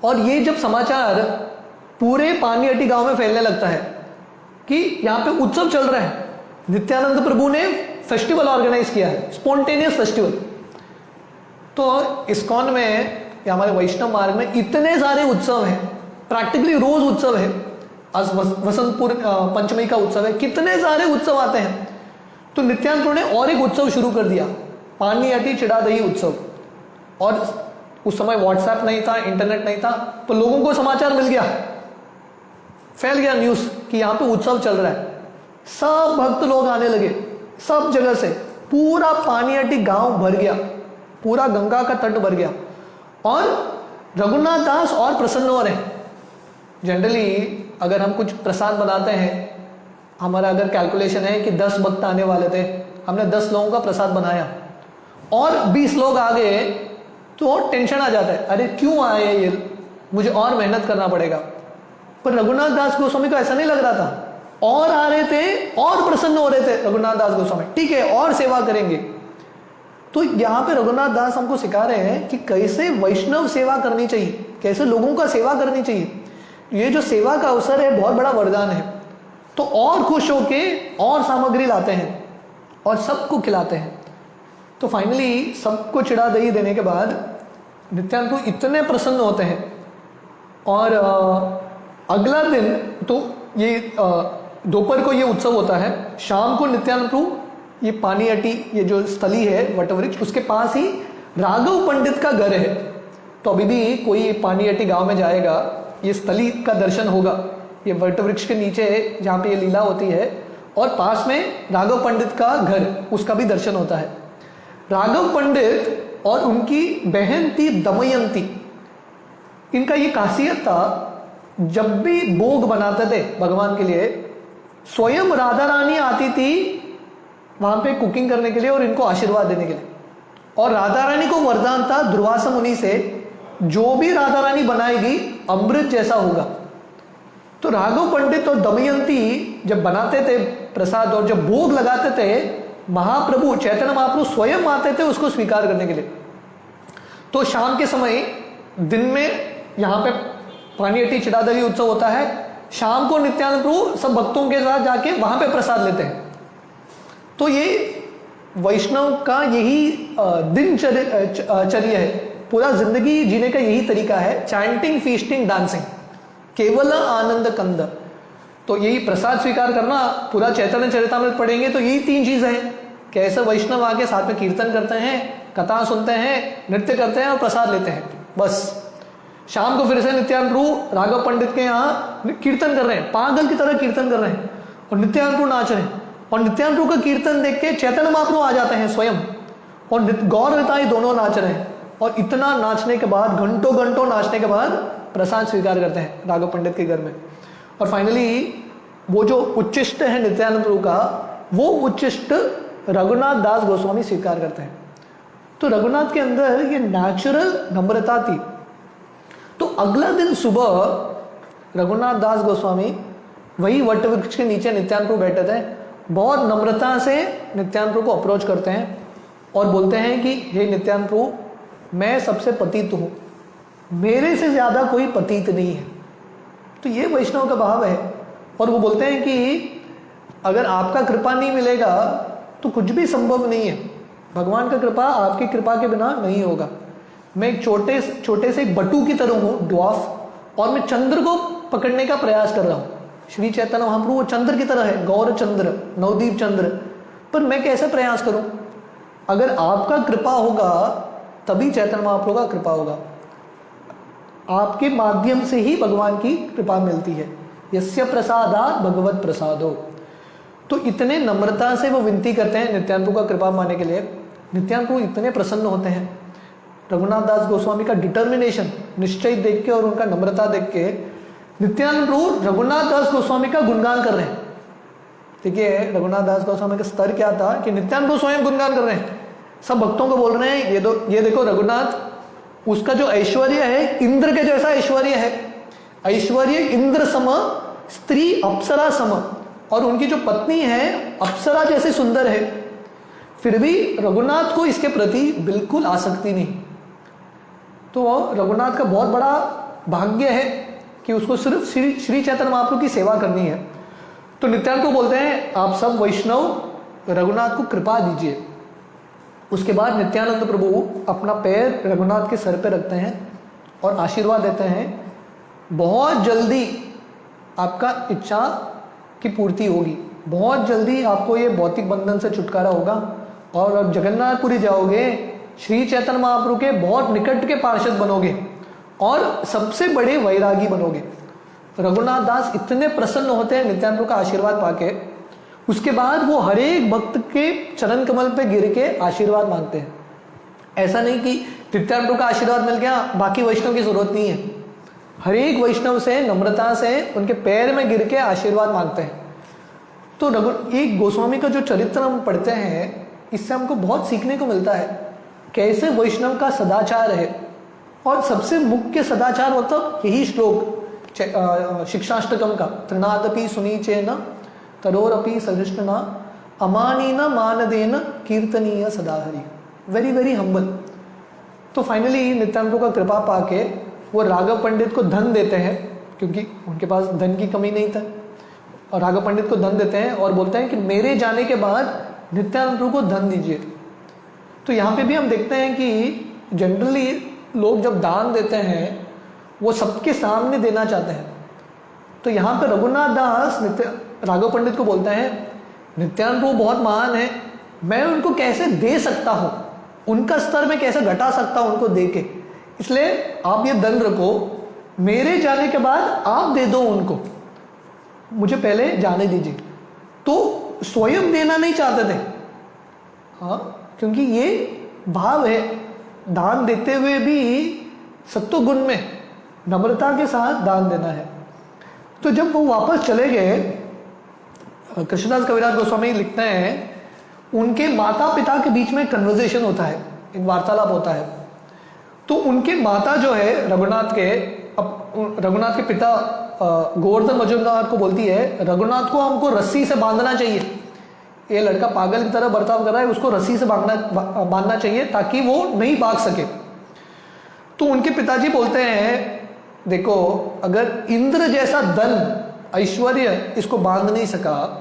और ये जब समाचार पूरे पानीहट्टी गांव में फैलने लगता है कि यहाँ पे उत्सव चल रहा है, नित्यानंद प्रभु ने फेस्टिवल ऑर्गेनाइज किया है, स्पॉन्टेनियस फेस्टिवल। तो इस्कॉन में या हमारे वैष्णव मार्ग में इतने सारे उत्सव हैं, प्रैक्टिकली रोज उत्सव है। आज वसंतपुर पंचमी का उत्सव है, कितने सारे उत्सव आते हैं। तो नित्यानंद प्रभु ने और एक उत्सव शुरू कर दिया, पानीहट्टी चिड़ा दही उत्सव। और उस समय व्हाट्सएप नहीं था, इंटरनेट नहीं था, तो लोगों को समाचार मिल गया, फैल गया न्यूज कि यहाँ पे उत्सव चल रहा है। सब भक्त लोग आने लगे, सब जगह से, पूरा पानीहट्टी गांव भर गया, पूरा गंगा का तट भर गया। और रघुनाथ दास और प्रसन्न हो रहे हैं। जनरली अगर हम कुछ प्रसाद बनाते हैं, हमारा अगर कैलकुलेशन है कि 10 भक्त आने वाले थे, हमने 10 लोगों का प्रसाद बनाया और 20 लोग आ गए, तो टेंशन आ जाता है, अरे क्यों आए ये, मुझे और मेहनत करना पड़ेगा। पर रघुनाथ दास गोस्वामी को ऐसा नहीं लग रहा था, और आ रहे थे और प्रसन्न हो रहे थे रघुनाथ दास गोस्वामी, ठीक है और सेवा करेंगे। तो यहाँ पे रघुनाथ दास हमको सिखा रहे हैं कि कैसे वैष्णव सेवा करनी चाहिए, कैसे लोगों का सेवा करनी चाहिए। ये जो सेवा का अवसर है बहुत बड़ा वरदान है। तो और खुश होके और सामग्री लाते हैं और सबको खिलाते हैं। तो फाइनली सबको चिड़ा दही देने के बाद नित्यानंद प्रभु इतने प्रसन्न होते हैं। और अगला दिन तो ये दोपहर को ये उत्सव होता है, शाम को नित्यानंद प्रभु ये पानीहट्टी, ये जो स्थली है वटवृक्ष, उसके पास ही राघव पंडित का घर है। तो अभी भी कोई पानीहट्टी गांव में जाएगा, ये स्थली का दर्शन होगा, ये वटवृक्ष के नीचे जहाँ पे ये लीला होती है, और पास में राघव पंडित का घर, उसका भी दर्शन होता है। राघव पंडित और उनकी बहन थी दमयंती, इनका ये खासियत था, जब भी भोग बनाते थे भगवान के लिए, स्वयं राधा रानी आती थी वहां पे कुकिंग करने के लिए और इनको आशीर्वाद देने के लिए। और राधा रानी को वरदान था दुर्वासा मुनि से, जो भी राधा रानी बनाएगी अमृत जैसा होगा। तो राघव पंडित और दमयंती जब बनाते थे प्रसाद और जब भोग लगाते थे, महाप्रभु चैतन्य महाप्रभु स्वयं आते थे उसको स्वीकार करने के लिए। तो शाम के समय, दिन में यहाँ पे पानीहट्टी चिड़ादरी उत्सव होता है, शाम को नित्यानंद प्रभु सब भक्तों के साथ जाके वहां पे प्रसाद लेते हैं। तो ये वैष्णव का यही दिनचर्या है, पूरा जिंदगी जीने का यही तरीका है, चैंटिंग, फीस्टिंग, डांसिंग, केवल आनंद कंद। तो यही प्रसाद स्वीकार करना, पूरा चैतन्य चरितामृत पढ़ेंगे तो यही 3 चीजें हैं। कैसे वैष्णव आके साथ में कीर्तन करते हैं, कथा सुनते हैं, नृत्य करते हैं और प्रसाद लेते हैं। बस शाम को फिर से नित्यानंद प्रभु राघव पंडित के यहाँ कीर्तन कर रहे हैं, पागल की तरह कीर्तन कर रहे हैं और नित्यानंद प्रभु नाच रहे हैं। और नित्यानंद प्रभु का कीर्तन देख के चैतन्य महाप्रभु आ जाते हैं स्वयं, और गौर निताई दोनों नाच रहे हैं। और इतना नाचने के बाद, घंटों घंटों नाचने के बाद प्रसाद स्वीकार करते हैं राघव पंडित के घर में। और फाइनली वो जो उच्चिष्ट है नित्यानंद प्रभु का, वो उच्चिष्ट रघुनाथ दास गोस्वामी स्वीकार करते हैं। तो रघुनाथ के अंदर ये नेचुरल नम्रता थी। तो अगला दिन सुबह रघुनाथ दास गोस्वामी वही वट वृक्ष के नीचे नित्यानंद प्रभु बैठे थे, बहुत नम्रता से नित्यानंद प्रभु को अप्रोच करते हैं और बोलते हैं कि हे नित्यानंद प्रभु, मैं सबसे पतित हूँ, मेरे से ज्यादा कोई पतित नहीं है। तो ये वैष्णव का भाव है। और वो बोलते हैं कि अगर आपका कृपा नहीं मिलेगा तो कुछ भी संभव नहीं है, भगवान का कृपा आपकी कृपा के बिना नहीं होगा। मैं एक छोटे से एक बटू की तरह हूँ, ड्वार्फ, और मैं चंद्र को पकड़ने का प्रयास कर रहा हूँ। श्री चैतन्य महाप्रभु वो चंद्र की तरह है, गौर चंद्र, नवदीप चंद्र, पर मैं कैसे प्रयास करूं? अगर आपका कृपा होगा तभी चैतन्य महाप्रभु का कृपा होगा। आपके माध्यम से ही भगवान की कृपा मिलती है। यस्य प्रसादात् भगवत प्रसादो। तो इतने नम्रता से वो विनती करते हैं नित्यानंद प्रभु का कृपा पाने के लिए। नित्यानंद प्रभु इतने प्रसन्न होते हैं। रघुनाथ दास गोस्वामी का डिटर्मिनेशन, निश्चय देख के और उनका नम्रता देख के नित्यानंद प्रभु रघुनाथ दास गोस्वामी का गुणगान कर रहे हैं। देखिए रघुनाथ दास गोस्वामी का स्तर क्या था कि नित्यानंद प्रभु स्वयं गुणगान कर रहे हैं, सब भक्तों को बोल रहे हैं ये देखो रघुनाथ, उसका जो ऐश्वर्य है इंद्र के जैसा ऐश्वर्य है, ऐश्वर्य इंद्र सम, स्त्री अप्सरा सम, और उनकी जो पत्नी है अप्सरा जैसे सुंदर है, फिर भी रघुनाथ को इसके प्रति बिल्कुल आसक्ति नहीं। तो रघुनाथ का बहुत बड़ा भाग्य है कि उसको सिर्फ श्री चैतन्य महाप्रभु की सेवा करनी है। तो नित्यानंद को बोलते हैं आप सब वैष्णव रघुनाथ को कृपा दीजिए। उसके बाद नित्यानंद प्रभु अपना पैर रघुनाथ के सर पे रखते हैं और आशीर्वाद देते हैं, बहुत जल्दी आपका इच्छा की पूर्ति होगी, बहुत जल्दी आपको ये भौतिक बंधन से छुटकारा होगा और अब जगन्नाथपुरी जाओगे, श्री चैतन्य महाप्रभु के बहुत निकट के पार्षद बनोगे और सबसे बड़े वैरागी बनोगे। रघुनाथ दास इतने प्रसन्न होते हैं नित्यानंद प्रभु का आशीर्वाद पाके। उसके बाद वो हर एक भक्त के चरण कमल पे गिर के आशीर्वाद मांगते हैं। ऐसा नहीं कि नित्यानंद प्रभु का आशीर्वाद मिल गया बाकी वैष्णव की जरूरत नहीं है, हर एक वैष्णव से नम्रता से उनके पैर में गिर के आशीर्वाद मांगते हैं। तो एक गोस्वामी का जो चरित्र हम पढ़ते हैं, इससे हमको बहुत सीखने को मिलता है कैसे वैष्णव का सदाचार है। और सबसे मुख्य सदाचार होता यही श्लोक शिक्षाष्टकम का, तृणादपि सुनीचेन तरोरपि सहिष्णुना अमानीन मानदेन कीर्तनीय सदाहरि। Very very humble. तो फाइनली नित्यानंद प्रभु का कृपा पाके वो राघव पंडित को धन देते हैं, क्योंकि उनके पास धन की कमी नहीं था, और राघव पंडित को धन देते हैं और बोलते हैं कि मेरे जाने के बाद नित्यानंद प्रभु को धन दीजिए। तो यहाँ पे भी हम देखते हैं कि जनरली लोग जब दान देते हैं वो सबके सामने देना चाहते हैं। तो यहाँ पे रघुनाथ दास राघव पंडित को बोलते हैं नित्यानंद प्रभु बहुत महान है, मैं उनको कैसे दे सकता हूँ, उनका स्तर में कैसे घटा सकता हूँ उनको दे के, इसलिए आप ये धन रखो, मेरे जाने के बाद आप दे दो उनको, मुझे पहले जाने दीजिए। तो स्वयं देना नहीं चाहते थे, हाँ, क्योंकि ये भाव है दान देते हुए भी सत्व गुण में नम्रता के साथ दान देना है। तो जब वो वापस चले गए, कृष्णदास कविराज गोस्वामी लिखते हैं उनके माता पिता के बीच में कन्वर्सेशन होता है, एक वार्तालाप होता है। तो उनके माता जो है रघुनाथ के, अब रघुनाथ के पिता गोवर्धन मजुमदार को बोलती है, रघुनाथ को हमको रस्सी से बांधना चाहिए, ये लड़का पागल की तरह बर्ताव कर रहा है, उसको रस्सी से बांधना चाहिए ताकि वो नहीं भाग सके। तो उनके पिताजी बोलते हैं, देखो अगर इंद्र जैसा धन ऐश्वर्य इसको बांध नहीं सका,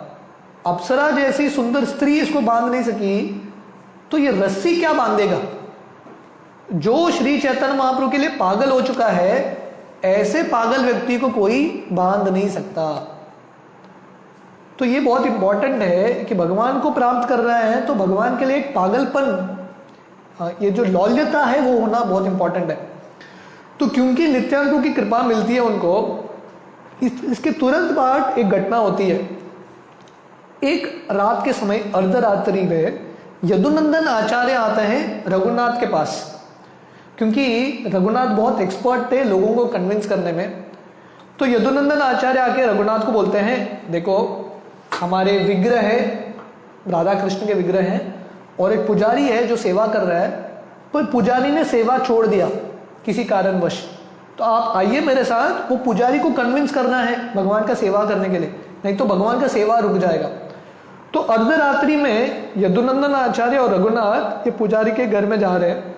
अप्सरा जैसी सुंदर स्त्री इसको बांध नहीं सकी, तो ये रस्सी क्या बांधेगा। जो श्री चैतन्य महाप्रभु के लिए पागल हो चुका है, ऐसे पागल व्यक्ति को कोई बांध नहीं सकता। तो ये बहुत इंपॉर्टेंट है कि भगवान को प्राप्त कर रहे हैं तो भगवान के लिए एक पागलपन, ये जो लौल्यता है वो होना बहुत इंपॉर्टेंट है। तो क्योंकि नित्यानंद की कृपा मिलती है उनको, इसके तुरंत बाद एक घटना होती है। एक रात के समय अर्धरात्रि में यदुनंदन आचार्य आते हैं रघुनाथ के पास, क्योंकि रघुनाथ बहुत एक्सपर्ट थे लोगों को कन्विंस करने में। तो यदुनंदन आचार्य आके रघुनाथ को बोलते हैं, देखो हमारे विग्रह है, राधा कृष्ण के विग्रह हैं, और एक पुजारी है जो सेवा कर रहा है, पर पुजारी ने सेवा छोड़ दिया किसी कारणवश, तो आप आइए मेरे साथ, वो पुजारी को कन्विंस करना है भगवान का सेवा करने के लिए, नहीं तो भगवान का सेवा रुक जाएगा। तो अर्धरात्रि में यदुनंदन आचार्य और रघुनाथ ये पुजारी के घर में जा रहे हैं।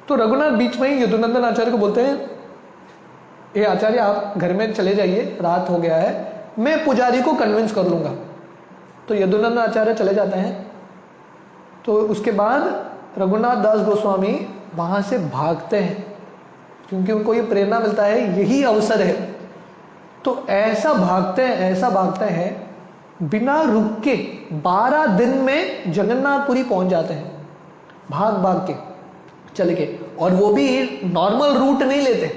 तो रघुनाथ बीच में ही यदुनंदन आचार्य को बोलते हैं, ये आचार्य आप घर में चले जाइए, रात हो गया है, मैं पुजारी को कन्विंस कर लूंगा। तो यदुनंदन आचार्य चले जाते हैं। तो उसके बाद रघुनाथ दास गोस्वामी वहां से भागते हैं, क्योंकि उनको ये प्रेरणा मिलता है यही अवसर है। तो ऐसा भागते हैं बिना रुक के 12 दिन में जगन्नाथपुरी पहुंच जाते हैं, भाग के चल के, और वो भी नॉर्मल रूट नहीं लेते,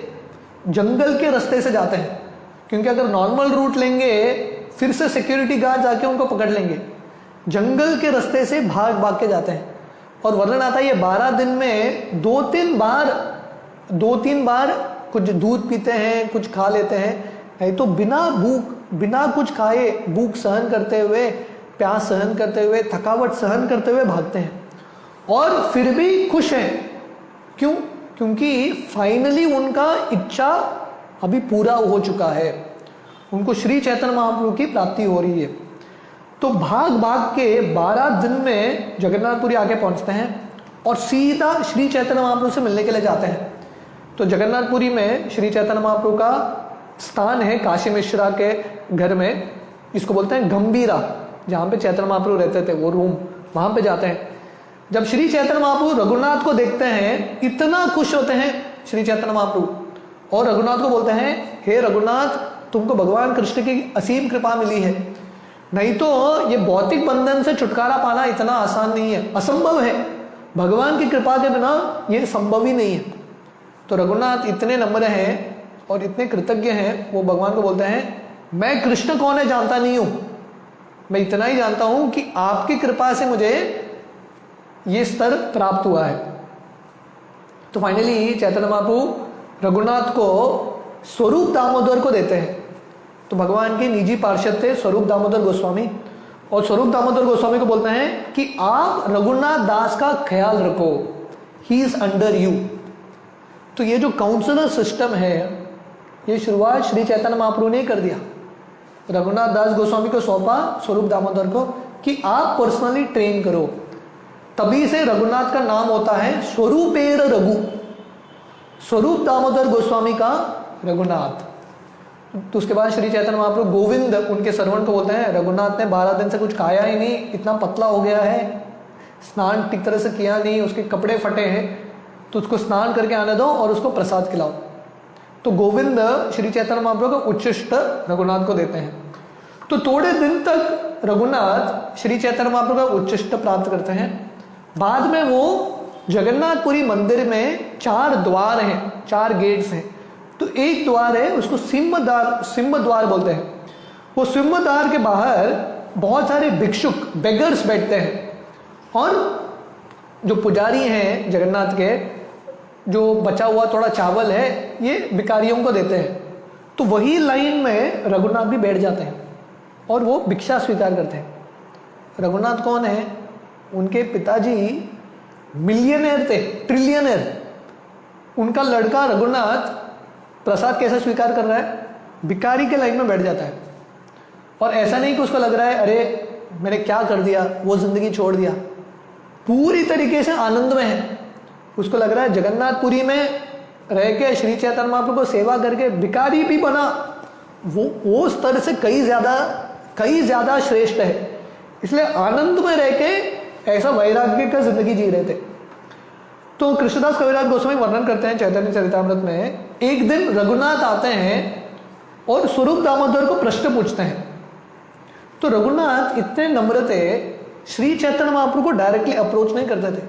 जंगल के रास्ते से जाते हैं, क्योंकि अगर नॉर्मल रूट लेंगे फिर से सिक्योरिटी गार्ड आके उनको पकड़ लेंगे। जंगल के रास्ते से भाग के जाते हैं। और वर्णन आता है ये 12 दिन में 2-3 बार कुछ दूध पीते हैं, कुछ खा लेते हैं, नहीं तो बिना कुछ खाए, भूख सहन करते हुए, प्यास सहन करते हुए, थकावट सहन करते हुए भागते हैं, और फिर भी खुश हैं। क्यों? क्योंकि फाइनली उनका इच्छा अभी पूरा हो चुका है, उनको श्री चैतन्य महाप्रभु की प्राप्ति हो रही है। तो भाग के 12 दिन में जगन्नाथपुरी आके पहुंचते हैं और सीधा श्री चैतन्य महाप्रभु से मिलने के लिए जाते हैं। तो जगन्नाथपुरी में श्री चैतन्य महाप्रभु का स्थान है काशी मिश्रा के घर में, इसको बोलते हैं गंभीरा, जहाँ पे चैतन्य महाप्रभु रहते थे, वो रूम, वहाँ पे जाते हैं। जब श्री चैतन्य महाप्रभु रघुनाथ को देखते हैं, इतना खुश होते हैं श्री चैतन्य महाप्रभु, और रघुनाथ को बोलते हैं, हे रघुनाथ, तुमको भगवान कृष्ण की असीम कृपा मिली है, नहीं तो ये भौतिक बंधन से छुटकारा पाना इतना आसान नहीं है, असंभव है, भगवान की कृपा के बिना ये संभव ही नहीं है। तो रघुनाथ इतने नम्र हैं और इतने कृतज्ञ हैं, वो भगवान को बोलते हैं, मैं कृष्ण कौन है जानता नहीं हूं, मैं इतना ही जानता हूं कि आपकी कृपा से मुझे ये स्तर प्राप्त हुआ है। तो फाइनली चैतन्य महाप्रभु रघुनाथ को स्वरूप दामोदर को देते हैं। तो भगवान के निजी पार्षद थे स्वरूप दामोदर गोस्वामी, और स्वरूप दामोदर गोस्वामी को बोलते हैं कि आप रघुनाथ दास का ख्याल रखो, ही इज अंडर यू। तो ये जो काउंसलर सिस्टम है, ये शुरुआत श्री चैतन्य महाप्रभु ने कर दिया, रघुनाथ दास गोस्वामी को सौंपा स्वरूप दामोदर को कि आप पर्सनली ट्रेन करो। तभी से रघुनाथ का नाम होता है स्वरूपेर रघु, स्वरूप दामोदर गोस्वामी का रघुनाथ। तो उसके बाद श्री चैतन्य महाप्रभु गोविंद उनके सर्वंट को बोलते हैं, रघुनाथ ने 12 दिन से कुछ खाया ही नहीं, इतना पतला हो गया है, स्नान ठीक तरह से किया नहीं, उसके कपड़े फटे हैं, तो उसको स्नान करके आने दो और उसको प्रसाद खिलाओ। तो गोविंद श्री चैतन्य महाप्रभु को उच्चिष्ट रघुनाथ को देते हैं। तो थोड़े दिन तक रघुनाथ श्री चैतन्य महाप्रभु का उच्चिष्ट प्राप्त करते हैं। बाद में वो जगन्नाथपुरी मंदिर में 4 द्वार हैं, 4 गेट्स हैं। तो एक द्वार है, उसको सिंह द्वार बोलते हैं। वो सिंह द्वार के बाहर बहुत सारे भिक्षुक, बेगर्स बैठते हैं, और जो पुजारी हैं जगन्नाथ के, जो बचा हुआ थोड़ा चावल है ये भिखारियों को देते हैं। तो वही लाइन में रघुनाथ भी बैठ जाते हैं और वो भिक्षा स्वीकार करते हैं। रघुनाथ कौन है? उनके पिताजी मिलियनेयर थे, ट्रिलियनेयर। उनका लड़का रघुनाथ प्रसाद कैसे स्वीकार कर रहा है? भिखारी के लाइन में बैठ जाता है, और ऐसा नहीं कि उसको लग रहा है अरे मैंने क्या कर दिया, वो जिंदगी छोड़ दिया, पूरी तरीके से आनंद में है। उसको लग रहा है जगन्नाथपुरी में रह के श्री चैतन्य महाप्रभु को सेवा करके भिखारी भी बना, वो स्तर से कई ज्यादा श्रेष्ठ है। इसलिए आनंद में रह के ऐसा वैराग्य का जिंदगी जी रहे थे। तो कृष्णदास कविराज गोस्वामी वर्णन करते हैं चैतन्य चरितामृत में, एक दिन रघुनाथ आते हैं और स्वरूप दामोदर को प्रश्न पूछते हैं। तो रघुनाथ इतने नम्र थे, श्री चैतन्य महाप्रभु को डायरेक्टली अप्रोच नहीं करते थे,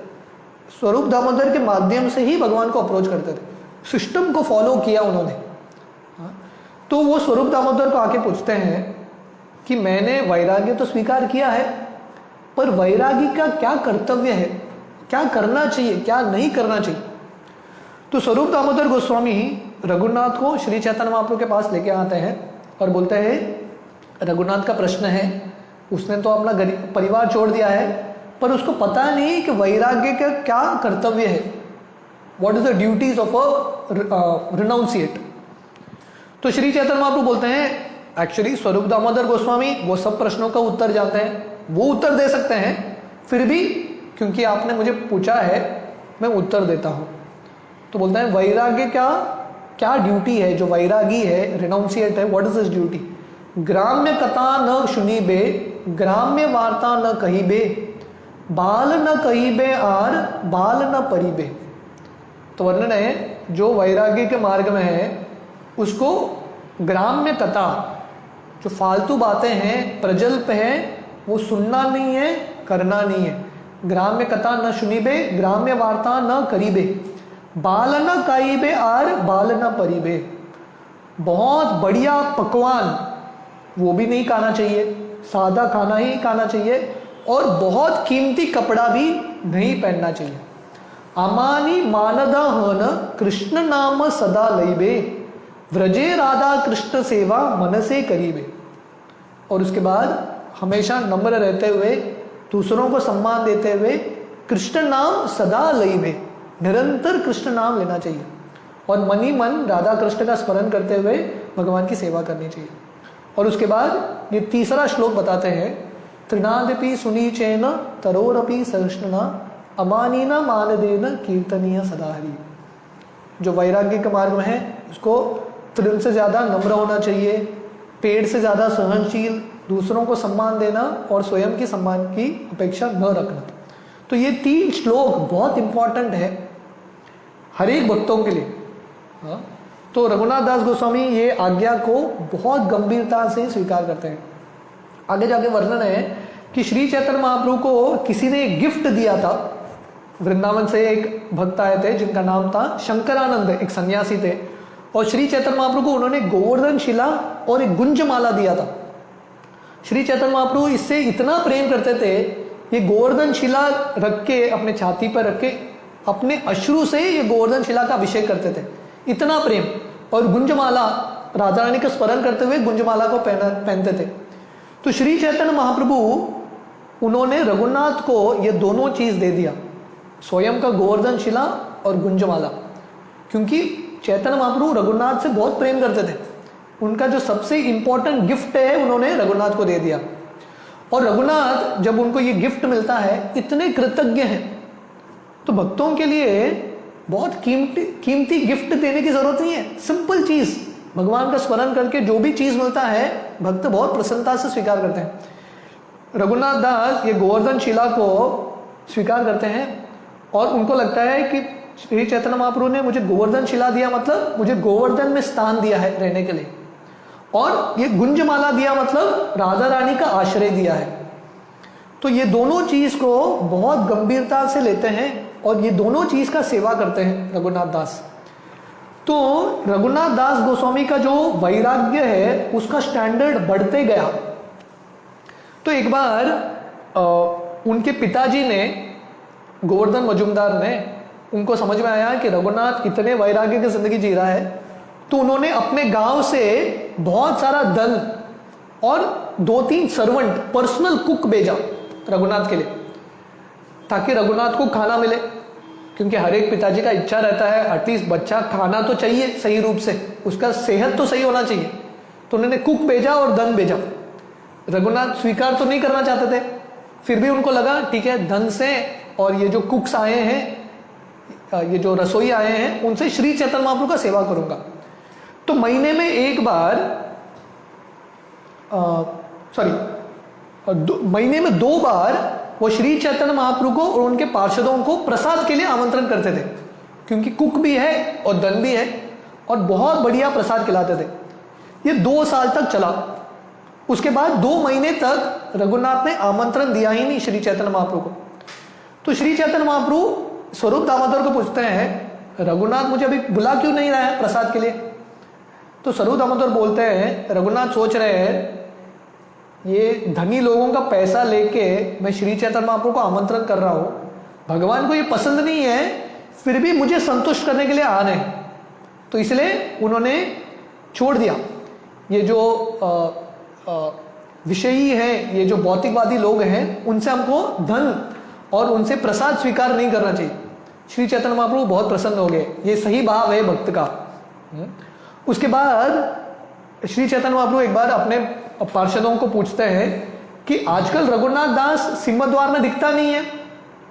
स्वरूप दामोदर के माध्यम से ही भगवान को अप्रोच करते थे। सिस्टम को फॉलो किया उन्होंने। तो वो स्वरूप दामोदर को आके पूछते हैं कि मैंने वैराग्य तो स्वीकार किया है, पर वैरागी का क्या कर्तव्य है, क्या करना चाहिए, क्या नहीं करना चाहिए। तो स्वरूप दामोदर गोस्वामी रघुनाथ को श्री चैतन्य महाप्रभु के पास लेके आते हैं और बोलते हैं रघुनाथ का प्रश्न है, उसने तो अपना परिवार छोड़ दिया है, पर उसको पता नहीं कि वैराग्य का क्या कर्तव्य है, what is the duties of a renunciate. तो श्री चैतन्य महाप्रभु बोलते हैं, एक्चुअली स्वरूप दामोदर गोस्वामी वो सब प्रश्नों का उत्तर जानते हैं, वो उत्तर दे सकते हैं, फिर भी क्योंकि आपने मुझे पूछा है मैं उत्तर देता हूँ। तो बोलते हैं वैराग्य क्या ड्यूटी है, जो वैरागी है, रिनाउंसिएट है, व्हाट इज दिस ड्यूटी। ग्राम्य कथा न सुनीबे, ग्राम्य वार्ता न कहीबे, बाल न कहीबे आर बाल न परिबे। तो वर्णन है जो वैराग्य के मार्ग में है उसको ग्राम्य कथा, जो फालतू बातें हैं, प्रजल्प हैं, वो सुनना नहीं है, करना नहीं है। ग्राम्य कथा न सुनीबे, ग्राम्य वार्ता न करीबे, बाल न काईबे आर बाल न परिबे। बहुत बढ़िया पकवान वो भी नहीं खाना चाहिए, सादा खाना ही खाना चाहिए, और बहुत कीमती कपड़ा भी नहीं पहनना चाहिए। अमानी मानदा हन कृष्ण नाम सदा लईबे, व्रजे राधा कृष्ण सेवा मन से करीबे। और उसके बाद हमेशा नम्र रहते हुए, दूसरों को सम्मान देते हुए, कृष्ण नाम सदा लईबे, निरंतर कृष्ण नाम लेना चाहिए, और मनी मन राधा कृष्ण का स्मरण करते हुए भगवान की सेवा करनी चाहिए। और उसके बाद ये तीसरा श्लोक बताते हैं, त्रिनादपि सुनीचेन तरोरपि सहिष्णुना, अमानीना मानदेन कीर्तनीय सदा हरि। जो वैराग्य के मार्ग में है उसको तृण से ज़्यादा नम्र होना चाहिए, पेड़ से ज़्यादा सहनशील, दूसरों को सम्मान देना और स्वयं की सम्मान की अपेक्षा न रखना। तो ये 3 श्लोक बहुत इंपॉर्टेंट है हर एक भक्तों के लिए। हाँ, तो रघुनाथ दास गोस्वामी ये आज्ञा को बहुत गंभीरता से स्वीकार करते हैं। आगे जाके वर्णन है कि श्री चैतन्य महाप्रभु को किसी ने एक गिफ्ट दिया था। वृंदावन से एक भक्त आए थे जिनका नाम था शंकरानंद, एक सन्यासी थे, और श्री चैतन्य महाप्रभु को उन्होंने गोवर्धन शिला और एक गुंजमाला दिया था। श्री चैतन्य महाप्रभु इससे इतना प्रेम करते थे, ये गोवर्धन शिला रख के अपने छाती पर रख के अपने अश्रु से ये गोवर्धन शिला का अभिषेक करते थे, इतना प्रेम। और गुंजमाला, राधा रानी का स्मरण करते हुए गुंजमाला को पहनते थे। तो श्री चैतन्य महाप्रभु उन्होंने रघुनाथ को ये दोनों चीज दे दिया, स्वयं का गोवर्धन शिला और गुंजमाला, क्योंकि चैतन्य महाप्रभु रघुनाथ से बहुत प्रेम करते थे। उनका जो सबसे इंपॉर्टेंट गिफ्ट है उन्होंने रघुनाथ को दे दिया। और रघुनाथ जब उनको ये गिफ्ट मिलता है, इतने कृतज्ञ हैं। तो भक्तों के लिए बहुत कीमती गिफ्ट देने की जरूरत नहीं है, सिंपल चीज, भगवान का स्मरण करके जो भी चीज मिलता है भक्त बहुत प्रसन्नता से स्वीकार करते हैं। रघुनाथ दास ये गोवर्धन शिला को स्वीकार करते हैं और उनको लगता है कि श्री चैतन्य महाप्रभु ने मुझे गोवर्धन शिला दिया, मतलब मुझे गोवर्धन में स्थान दिया है रहने के लिए, और ये गुंजमाला दिया मतलब राधा रानी का आश्रय दिया है। तो ये दोनों चीज को बहुत गंभीरता से लेते हैं और ये दोनों चीज का सेवा करते हैं रघुनाथ दास। तो रघुनाथ दास गोस्वामी का जो वैराग्य है उसका स्टैंडर्ड बढ़ते गया। तो एक बार उनके पिताजी ने, गोवर्धन मजुमदार ने, उनको समझ में आया कि रघुनाथ इतने वैराग्य की जिंदगी जी रहा है, तो उन्होंने अपने गांव से बहुत सारा धन और 2-3 सर्वेंट, पर्सनल कुक भेजा रघुनाथ के लिए, ताकि रघुनाथ को खाना मिले। क्योंकि हर एक पिताजी का इच्छा रहता है एटलीस्ट बच्चा खाना तो चाहिए सही रूप से, उसका सेहत तो सही होना चाहिए। तो उन्होंने कुक भेजा और धन भेजा। रघुनाथ स्वीकार तो नहीं करना चाहते थे, फिर भी उनको लगा ठीक है धन से और ये जो कुक्स आए हैं, ये जो रसोई आए हैं, उनसे श्री चैतन्य महाप्रभु का सेवा करूंगा। तो महीने में एक बार महीने में 2 बार वो श्री चैतन्य महाप्रभु को और उनके पार्षदों को प्रसाद के लिए आमंत्रण करते थे, क्योंकि कुक भी है और धन भी है और बहुत बढ़िया प्रसाद खिलाते थे। ये 2 साल तक चला। उसके बाद 2 महीने तक रघुनाथ ने आमंत्रण दिया ही नहीं श्री चैतन्य महाप्रभु को। तो श्री चैतन्य महाप्रभु स्वरूप दामोदर को पूछते हैं, रघुनाथ मुझे अभी बुला क्यों नहीं रहा है प्रसाद के लिए? तो स्वरूप दामोदर बोलते हैं, रघुनाथ सोच रहे हैं ये धनी लोगों का पैसा लेके मैं श्री चैतन्य महाप्रभु को आमंत्रण कर रहा हूं, भगवान को ये पसंद नहीं है, फिर भी मुझे संतुष्ट करने के लिए आ रहे हैं। तो इसलिए उन्होंने छोड़ दिया। ये जो विषयी है, ये जो भौतिकवादी लोग हैं, उनसे हमको धन और उनसे प्रसाद स्वीकार नहीं करना चाहिए। श्री चैतन्य महाप्रभु बहुत प्रसन्न हो गए, ये सही भाव है भक्त का। उसके बाद श्री चैतन्य महाप्रभु एक बार अपने पार्षदों को पूछते हैं कि आजकल रघुनाथ दास सिंहद्वार में दिखता नहीं है,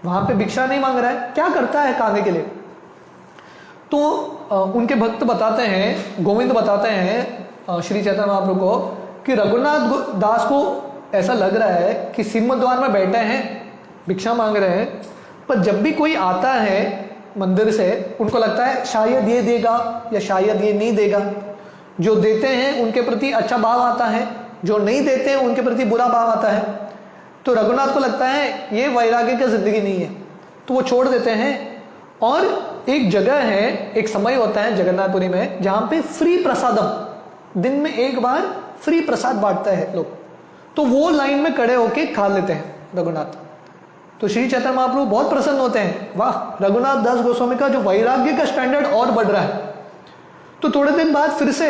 वहां पे भिक्षा नहीं मांग रहा है, क्या करता है खाने के लिए? तो उनके भक्त बताते हैं, गोविंद बताते हैं श्री चैतन्य महाप्रभु को कि रघुनाथ दास को ऐसा लग रहा है कि सिंहद्वार में बैठे हैं, भिक्षा मांग रहे हैं, पर जब भी कोई आता है मंदिर से, उनको लगता है शायद ये देगा या शायद ये नहीं देगा। जो देते हैं उनके प्रति अच्छा भाव आता है, जो नहीं देते हैं उनके प्रति बुरा भाव आता है। तो रघुनाथ को लगता है ये वैराग्य की जिंदगी नहीं है, तो वो छोड़ देते हैं। और एक जगह है, एक समय होता है जगन्नाथपुरी में जहां पे फ्री प्रसादम, दिन में एक बार फ्री प्रसाद बांटते हैं लोग, तो वो लाइन में खड़े होके खा लेते हैं रघुनाथ। तो श्री चैतन्य महाप्रभु बहुत प्रसन्न होते हैं, वाह रघुनाथ दास गोस्वामी का जो वैराग्य का स्टैंडर्ड और बढ़ रहा है। तो थोड़े दिन बाद फिर से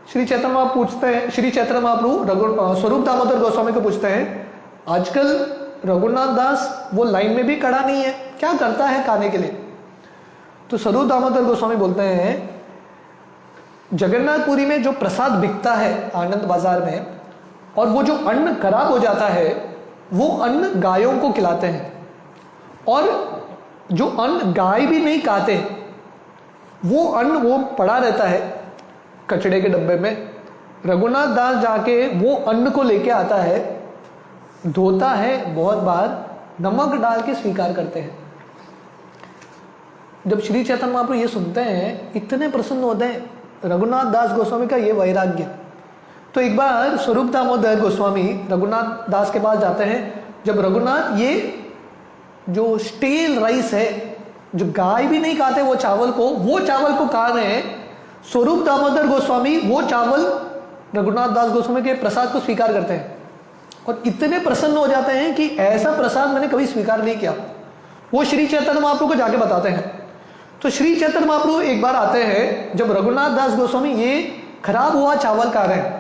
श्री चैतन्य महाप्रभु पूछते हैं, श्री चैतन्य महाप्रभु स्वरूप दामोदर गोस्वामी को पूछते हैं, आजकल रघुनाथ दास वो लाइन में भी खड़ा नहीं है, क्या करता है खाने के लिए? तो स्वरूप दामोदर गोस्वामी बोलते हैं, जगन्नाथपुरी में जो प्रसाद बिकता है आनंद बाजार में, और वो जो अन्न खराब हो जाता है वो अन्न गायों को खिलाते हैं, और जो अन्न गाय भी नहीं खाते वो अन्न वो पड़ा रहता है कचड़े के डब्बे में। रघुनाथ दास जाके वो अन्न को लेके आता है, धोता है, बहुत बार नमक डाल के स्वीकार करते हैं। जब श्री चैतन्य महाप्रभु ये सुनते हैं, इतने प्रसन्न होते हैं, रघुनाथ दास गोस्वामी का ये वैराग्य। तो एक बार स्वरूप दामोदर गोस्वामी रघुनाथ दास के पास जाते हैं। जब रघुनाथ ये जो स्टेल राइस है, जो गाय भी नहीं खाते वो चावल को खा रहे हैं, स्वरूप दामोदर गोस्वामी वो चावल रघुनाथ दास गोस्वामी के प्रसाद को स्वीकार करते हैं और इतने प्रसन्न हो जाते हैं कि ऐसा प्रसाद मैंने कभी स्वीकार नहीं किया। वो श्री चैतन्य महाप्रभु को जाके बताते हैं। तो श्री चैतन्य महाप्रभु एक बार आते हैं जब रघुनाथ दास गोस्वामी ये खराब हुआ चावल खा रहे हैं,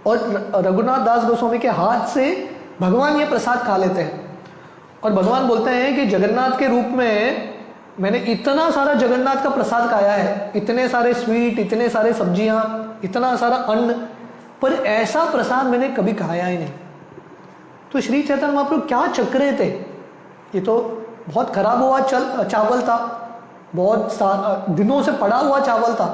और रघुनाथ दास गोस्वामी के हाथ से भगवान ये प्रसाद खा लेते हैं। और भगवान बोलते हैं कि जगन्नाथ के रूप में मैंने इतना सारा जगन्नाथ का प्रसाद खाया है, इतने सारे स्वीट, इतने सारे सब्जियां, इतना सारा अन्न, पर ऐसा प्रसाद मैंने कभी खाया ही नहीं। तो श्री चैतन्य महाप्रभु क्या चक्रे थे, ये तो बहुत खराब हुआ चावल था, बहुत दिनों से पड़ा हुआ चावल था,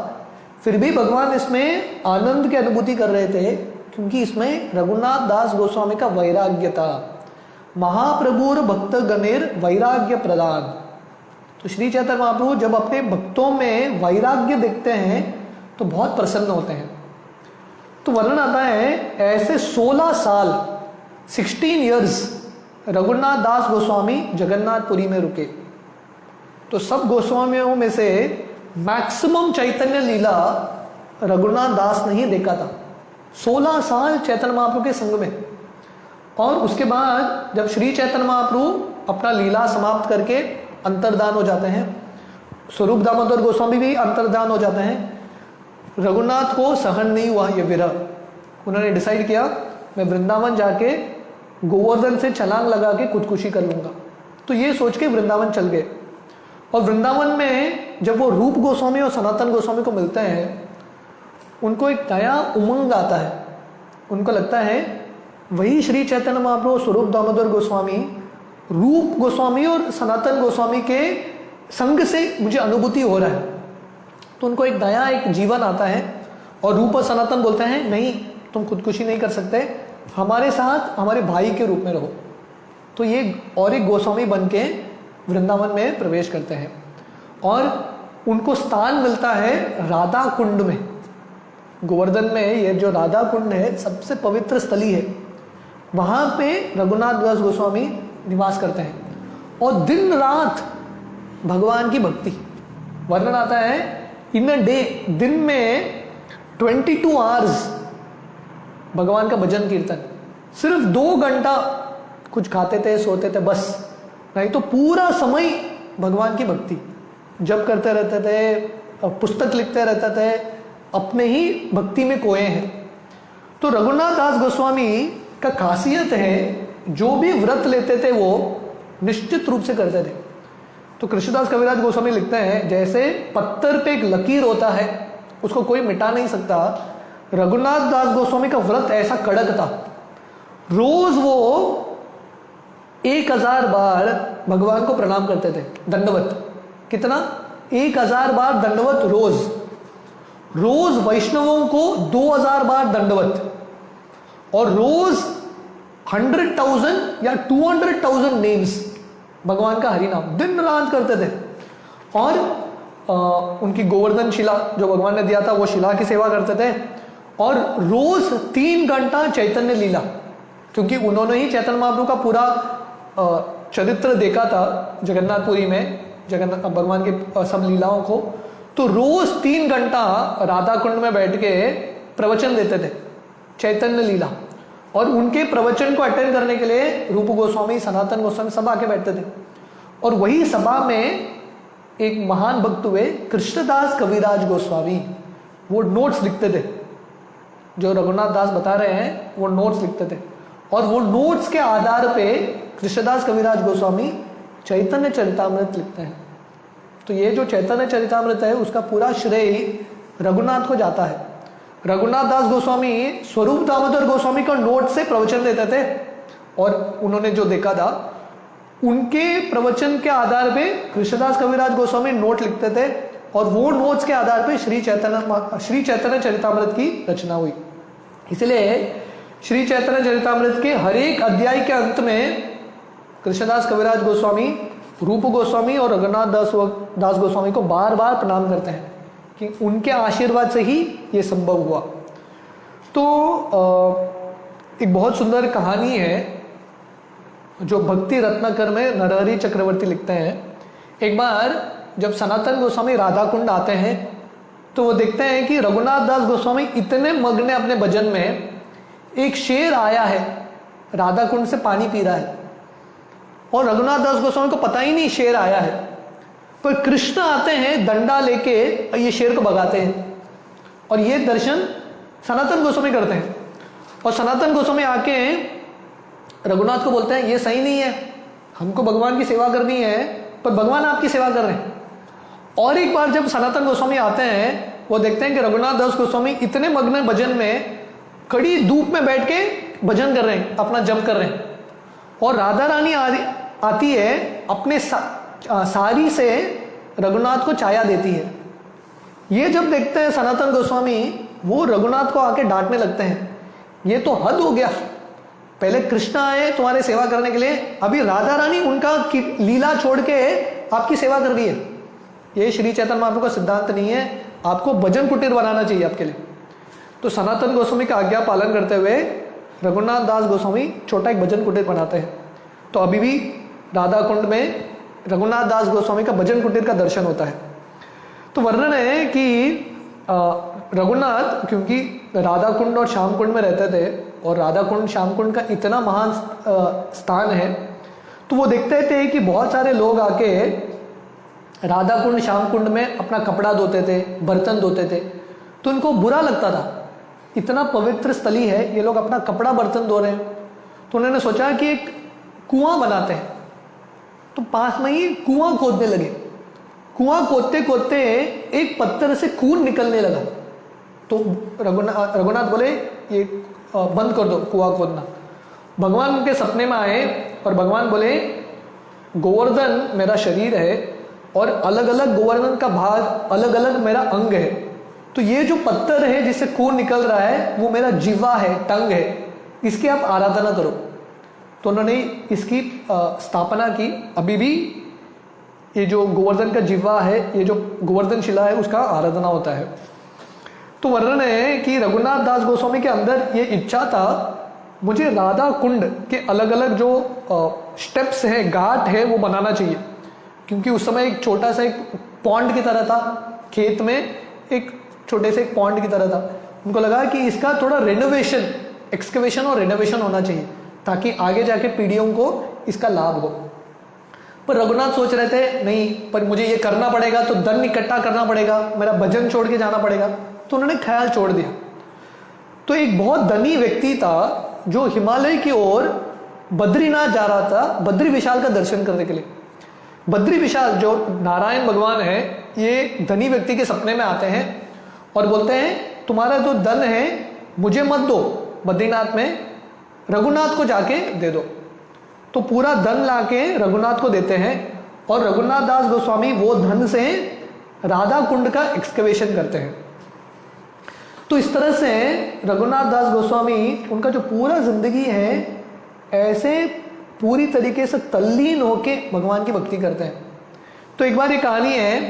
फिर भी भगवान इसमें आनंद की अनुभूति कर रहे थे, क्योंकि इसमें रघुनाथ दास गोस्वामी का वैराग्य था। महाप्रभुर भक्त गणेर वैराग्य प्रदान। तो श्री चैतन्य महाप्रभु जब अपने भक्तों में वैराग्य देखते हैं तो बहुत प्रसन्न होते हैं। तो वर्णन आता है ऐसे 16 साल 16 इयर्स रघुनाथ दास गोस्वामी जगन्नाथपुरी में रुके। तो सब गोस्वामियों में से मैक्सिमम चैतन्य लीला रघुनाथ दास ने ही देखा था। 16 साल चैतन्य महाप्रभु के संग में। और उसके बाद जब श्री चैतन्य महाप्रभु अपना लीला समाप्त करके अंतर्धान हो जाते हैं, स्वरूप दामोदर गोस्वामी भी अंतर्धान हो जाते हैं, रघुनाथ को सहन नहीं हुआ ये विरह। उन्होंने डिसाइड किया मैं वृंदावन जाके गोवर्धन से छलांग लगा के खुदकुशी कर लूंगा। तो ये सोच के वृंदावन चल गए। और वृंदावन में जब वो रूप गोस्वामी और सनातन गोस्वामी को मिलते हैं, उनको एक नया उमंग आता है। उनको लगता है वही श्री चैतन्य महाप्रभु स्वरूप दामोदर गोस्वामी रूप गोस्वामी और सनातन गोस्वामी के संग से मुझे अनुभूति हो रहा है। तो उनको एक नया एक जीवन आता है और रूप और सनातन बोलते हैं नहीं, तुम खुदकुशी नहीं कर सकते, हमारे साथ हमारे भाई के रूप में रहो। तो ये और एक गोस्वामी बन के वृंदावन में प्रवेश करते हैं और उनको स्थान मिलता है राधा कुंड में। गोवर्धन में ये जो राधा कुंड है सबसे पवित्र स्थली है, वहाँ पे रघुनाथ दास गोस्वामी निवास करते हैं और दिन रात भगवान की भक्ति। वर्णन आता है इन अ डे, दिन में 22 आवर्स भगवान का भजन कीर्तन। सिर्फ 2 घंटा कुछ खाते थे, सोते थे बस, नहीं तो पूरा समय भगवान की भक्ति जप करते रहते थे, पुस्तक लिखते रहते थे, अपने ही भक्ति में खोए हैं। तो रघुनाथ दास गोस्वामी का खासियत है, जो भी व्रत लेते थे वो निश्चित रूप से करते थे। तो कृष्णदास कविराज गोस्वामी लिखते हैं जैसे पत्थर पे एक लकीर होता है, उसको कोई मिटा नहीं सकता, रघुनाथ दास गोस्वामी का व्रत ऐसा कड़क था। रोज वो 1000 बार भगवान को प्रणाम करते थे, दंडवत। कितना? 1000 बार दंडवत रोज। रोज वैष्णवों को 2000 बार दंडवत और रोज 100,000 या 200,000 नेम्स भगवान का हरि नाम दिन रात करते थे। और उनकी गोवर्धन शिला जो भगवान ने दिया था वो शिला की सेवा करते थे और रोज 3 घंटा चैतन्य लीला, क्योंकि उन्होंने ही चैतन्य महाप्रभु का पूरा चरित्र देखा था जगन्नाथपुरी में, जगन्नाथ भगवान के सब लीलाओं को। तो रोज 3 घंटा राधा कुंड में बैठ के प्रवचन देते थे चैतन्य लीला, और उनके प्रवचन को अटेंड करने के लिए रूप गोस्वामी, सनातन गोस्वामी सब आके बैठते थे। और वही सभा में एक महान भक्त हुए कृष्णदास कविराज गोस्वामी, वो नोट्स लिखते थे। जो रघुनाथ दास बता रहे हैं वो नोट्स लिखते थे और वो नोट्स के आधार पे कृष्णदास कविराज गोस्वामी चैतन्य चरितामृत लिखते हैं। तो ये जो चैतन्य चरितामृत है उसका पूरा श्रेय रघुनाथ को जाता है। रघुनाथ दास गोस्वामी स्वरूप दामोदर गोस्वामी का नोट से प्रवचन देते थे और उन्होंने जो देखा था उनके प्रवचन के आधार पे कृष्णदास कविराज गोस्वामी नोट लिखते थे और वो नोट्स के आधार पे श्री चैतन्य चरितामृत की रचना हुई। इसलिए श्री चैतन्य चरितामृत के हर एक अध्याय के अंत में कृष्णदास कविराज गोस्वामी, रूप गोस्वामी और रघुनाथ दास गोस्वामी को बार बार प्रणाम करते हैं कि उनके आशीर्वाद से ही ये संभव हुआ। तो एक बहुत सुंदर कहानी है जो भक्ति रत्नाकर में नरहरि चक्रवर्ती लिखते हैं। एक बार जब सनातन गोस्वामी राधा कुंड आते हैं तो वो देखते हैं कि रघुनाथ दास गोस्वामी इतने मग्न हैं अपने भजन में, एक शेर आया है राधा कुंड से पानी पी रहा है और रघुनाथ दास गोस्वामी को पता ही नहीं शेर आया है। पर कृष्ण आते हैं डंडा लेके, ये शेर को भगाते हैं और ये दर्शन सनातन गोस्वामी करते हैं। और सनातन गोस्वामी आके रघुनाथ को बोलते हैं ये सही नहीं है, हमको भगवान की सेवा करनी है पर भगवान आपकी सेवा कर रहे हैं। और एक बार जब सनातन गोस्वामी आते हैं वो देखते हैं कि रघुनाथ दास गोस्वामी इतने मग्न भजन में कड़ी धूप में बैठ के भजन कर रहे हैं, अपना जप कर रहे हैं। और राधा रानी आती है अपने साड़ी से रघुनाथ को छाया देती है। ये जब देखते हैं सनातन गोस्वामी वो रघुनाथ को आके डांटने लगते हैं, ये तो हद हो गया, पहले कृष्ण आए तुम्हारे सेवा करने के लिए, अभी राधा रानी उनका लीला छोड़ के आपकी सेवा कर रही है। ये श्री चैतन्य महाप्रभु का सिद्धांत नहीं है, आपको भजन कुटीर बनाना चाहिए आपके लिए। तो सनातन गोस्वामी का आज्ञा पालन करते हुए रघुनाथ दास गोस्वामी छोटा एक भजन कुटीर बनाते हैं। तो अभी भी राधा कुंड में रघुनाथ दास गोस्वामी का भजन कुटीर का दर्शन होता है। तो वर्णन है कि रघुनाथ क्योंकि राधा कुंड और श्याम कुंड में रहते थे और राधा कुंड श्याम कुंड का इतना महान स्थान है, तो वो देखते थे कि बहुत सारे लोग आके राधा कुंड श्याम कुंड में अपना कपड़ा धोते थे, बर्तन धोते थे। तो उनको बुरा लगता था, इतना पवित्र स्थली है, ये लोग अपना कपड़ा बर्तन धो रहे हैं। तो उन्होंने सोचा कि एक कुआं बनाते हैं। तो पास में ही कुआं खोदने लगे कुआं खोदते खोदते एक पत्थर से खून निकलने लगा। तो रघुनाथ बोले ये बंद कर दो कुआं खोदना। भगवान उनके सपने में आए और भगवान बोले गोवर्धन मेरा शरीर है और अलग अलग गोवर्धन का भाग अलग अलग मेरा अंग है, तो ये जो पत्थर है जिससे खून निकल रहा है वो मेरा जीवा है, टंग है, इसकी आप आराधना करो। तो उन्होंने इसकी स्थापना की। अभी भी ये जो गोवर्धन का जीवा है, ये जो गोवर्धन शिला है, उसका आराधना होता है। तो वर्णन है कि रघुनाथ दास गोस्वामी के अंदर ये इच्छा था, मुझे राधा कुंड के अलग अलग जो स्टेप्स है, घाट है, वो बनाना चाहिए। क्योंकि उस समय एक छोटा सा एक पॉन्ड की तरह था, खेत में एक छोटे से एक पॉन्ड की तरह था। उनको लगा कि इसका थोड़ा रेनोवेशन, एक्सकवेशन और रेनोवेशन होना चाहिए ताकि आगे जाके पीढ़ियों को इसका लाभ हो। पर रघुनाथ सोच रहे थे नहीं, पर मुझे ये करना पड़ेगा तो धन इकट्ठा करना पड़ेगा, मेरा भजन छोड़ के जाना पड़ेगा। तो उन्होंने ख्याल छोड़ दिया। तो एक बहुत धनी व्यक्ति था जो हिमालय की ओर बद्रीनाथ जा रहा था, बद्री विशाल का दर्शन करने के लिए। बद्री विशाल जो नारायण भगवान है, ये धनी व्यक्ति के सपने में आते हैं और बोलते हैं तुम्हारा जो धन है मुझे मत दो बद्रीनाथ में, रघुनाथ को जाके दे दो। तो पूरा धन लाके रघुनाथ को देते हैं और रघुनाथ दास गोस्वामी वो धन से राधा कुंड का एक्सकवेशन करते हैं। तो इस तरह से रघुनाथ दास गोस्वामी, उनका जो पूरा जिंदगी है ऐसे पूरी तरीके से तल्लीन होके भगवान की भक्ति करते हैं। तो एक बार ये कहानी है,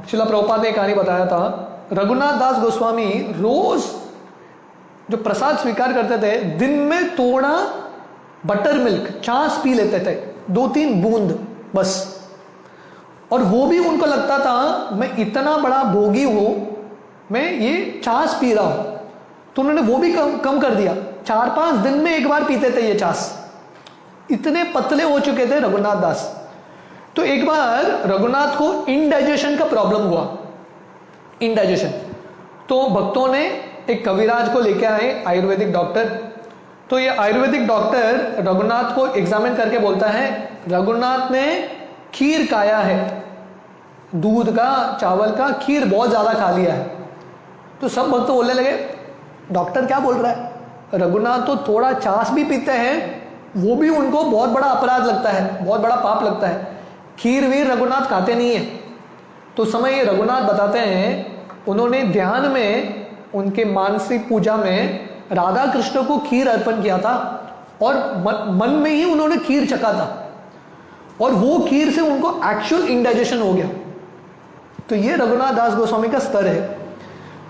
शिला प्रभुपाद ने कहानी बताया था, रघुनाथ दास गोस्वामी रोज जो प्रसाद स्वीकार करते थे, दिन में थोड़ा बटर मिल्क छाछ पी लेते थे, 2-3 बूंद बस। और वो भी उनको लगता था मैं इतना बड़ा भोगी हूं, मैं ये छाछ पी रहा हूं। तो उन्होंने वो भी कम कर दिया, 4-5 दिन में एक बार पीते थे ये छाछ। इतने पतले हो चुके थे रघुनाथ दास। तो एक बार रघुनाथ को इंडाइजेशन का प्रॉब्लम हुआ, इंडाइजेशन। तो भक्तों ने एक कविराज को लेके आए, आयुर्वेदिक डॉक्टर। तो ये आयुर्वेदिक डॉक्टर रघुनाथ को एग्जामिन करके बोलता है रघुनाथ ने खीर खाया है, दूध का, चावल का, खीर बहुत ज्यादा खा लिया है। तो सब भक्त बोलने लगे डॉक्टर क्या बोल रहा है, रघुनाथ तो थोड़ा छाछ भी पीते हैं, वो भी उनको बहुत बड़ा अपराध लगता है, बहुत बड़ा पाप लगता है, खीर वीर रघुनाथ खाते नहीं है। तो समय ये रघुनाथ बताते हैं उन्होंने ध्यान में उनके मानसिक पूजा में राधा कृष्ण को खीर अर्पण किया था और मन में ही उन्होंने खीर चखा था और वो खीर से उनको एक्चुअल इंडाइजेशन हो गया। तो ये रघुनाथ दास गोस्वामी का स्तर है।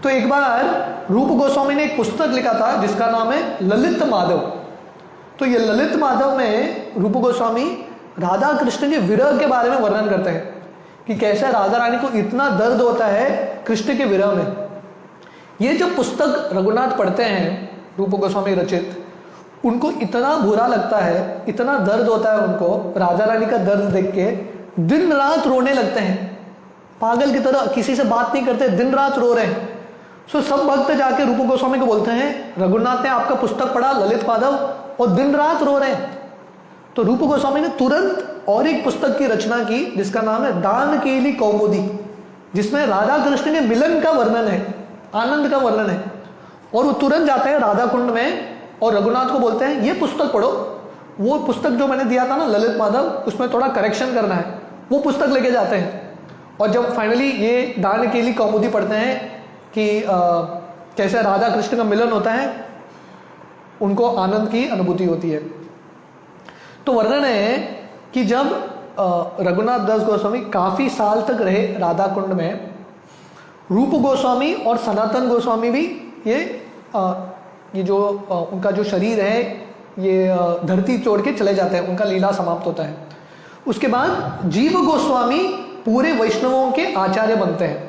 तो एक बार रूप गोस्वामी ने एक पुस्तक लिखा था जिसका नाम है ललित माधव। तो ये ललित माधव में रूप गोस्वामी राधा कृष्ण के विरह के बारे में वर्णन करते हैं कि कैसे राधा रानी को इतना दर्द होता है कृष्ण के विरह में। ये जब पुस्तक रघुनाथ पढ़ते हैं रूप गोस्वामी रचित, उनको इतना बुरा लगता है, इतना दर्द होता है उनको राधा रानी का दर्द देख के, दिन रात रोने लगते हैं, पागल की तरह, किसी से बात नहीं करते, दिन रात रो रहे हैं। सो सब भक्त जाके रूप गोस्वामी को बोलते हैं रघुनाथ ने आपका पुस्तक पढ़ा ललित माधव और दिन रात रो रहे हैं। तो रूप गोस्वामी ने तुरंत और एक पुस्तक की रचना की जिसका नाम है दान केली कौमुदी, जिसमें राधा कृष्ण के मिलन का वर्णन है, आनंद का वर्णन है। और वो तुरंत जाते हैं राधा कुंड में और रघुनाथ को बोलते हैं ये पुस्तक पढ़ो, वो पुस्तक जो मैंने दिया था ना ललित माधव, उसमें थोड़ा करेक्शन करना है। वो पुस्तक लेके जाते हैं और जब फाइनली ये दान केली कौमुदी पढ़ते हैं कि कैसे राधा कृष्ण का मिलन होता है, उनको आनंद की अनुभूति होती है। तो वर्णन है कि जब रघुनाथ दास गोस्वामी काफी साल तक रहे राधा कुंड में, रूप गोस्वामी और सनातन गोस्वामी भी ये जो उनका जो शरीर है ये धरती छोड़ के चले जाते हैं, उनका लीला समाप्त होता है। उसके बाद जीव गोस्वामी पूरे वैष्णवों के आचार्य बनते हैं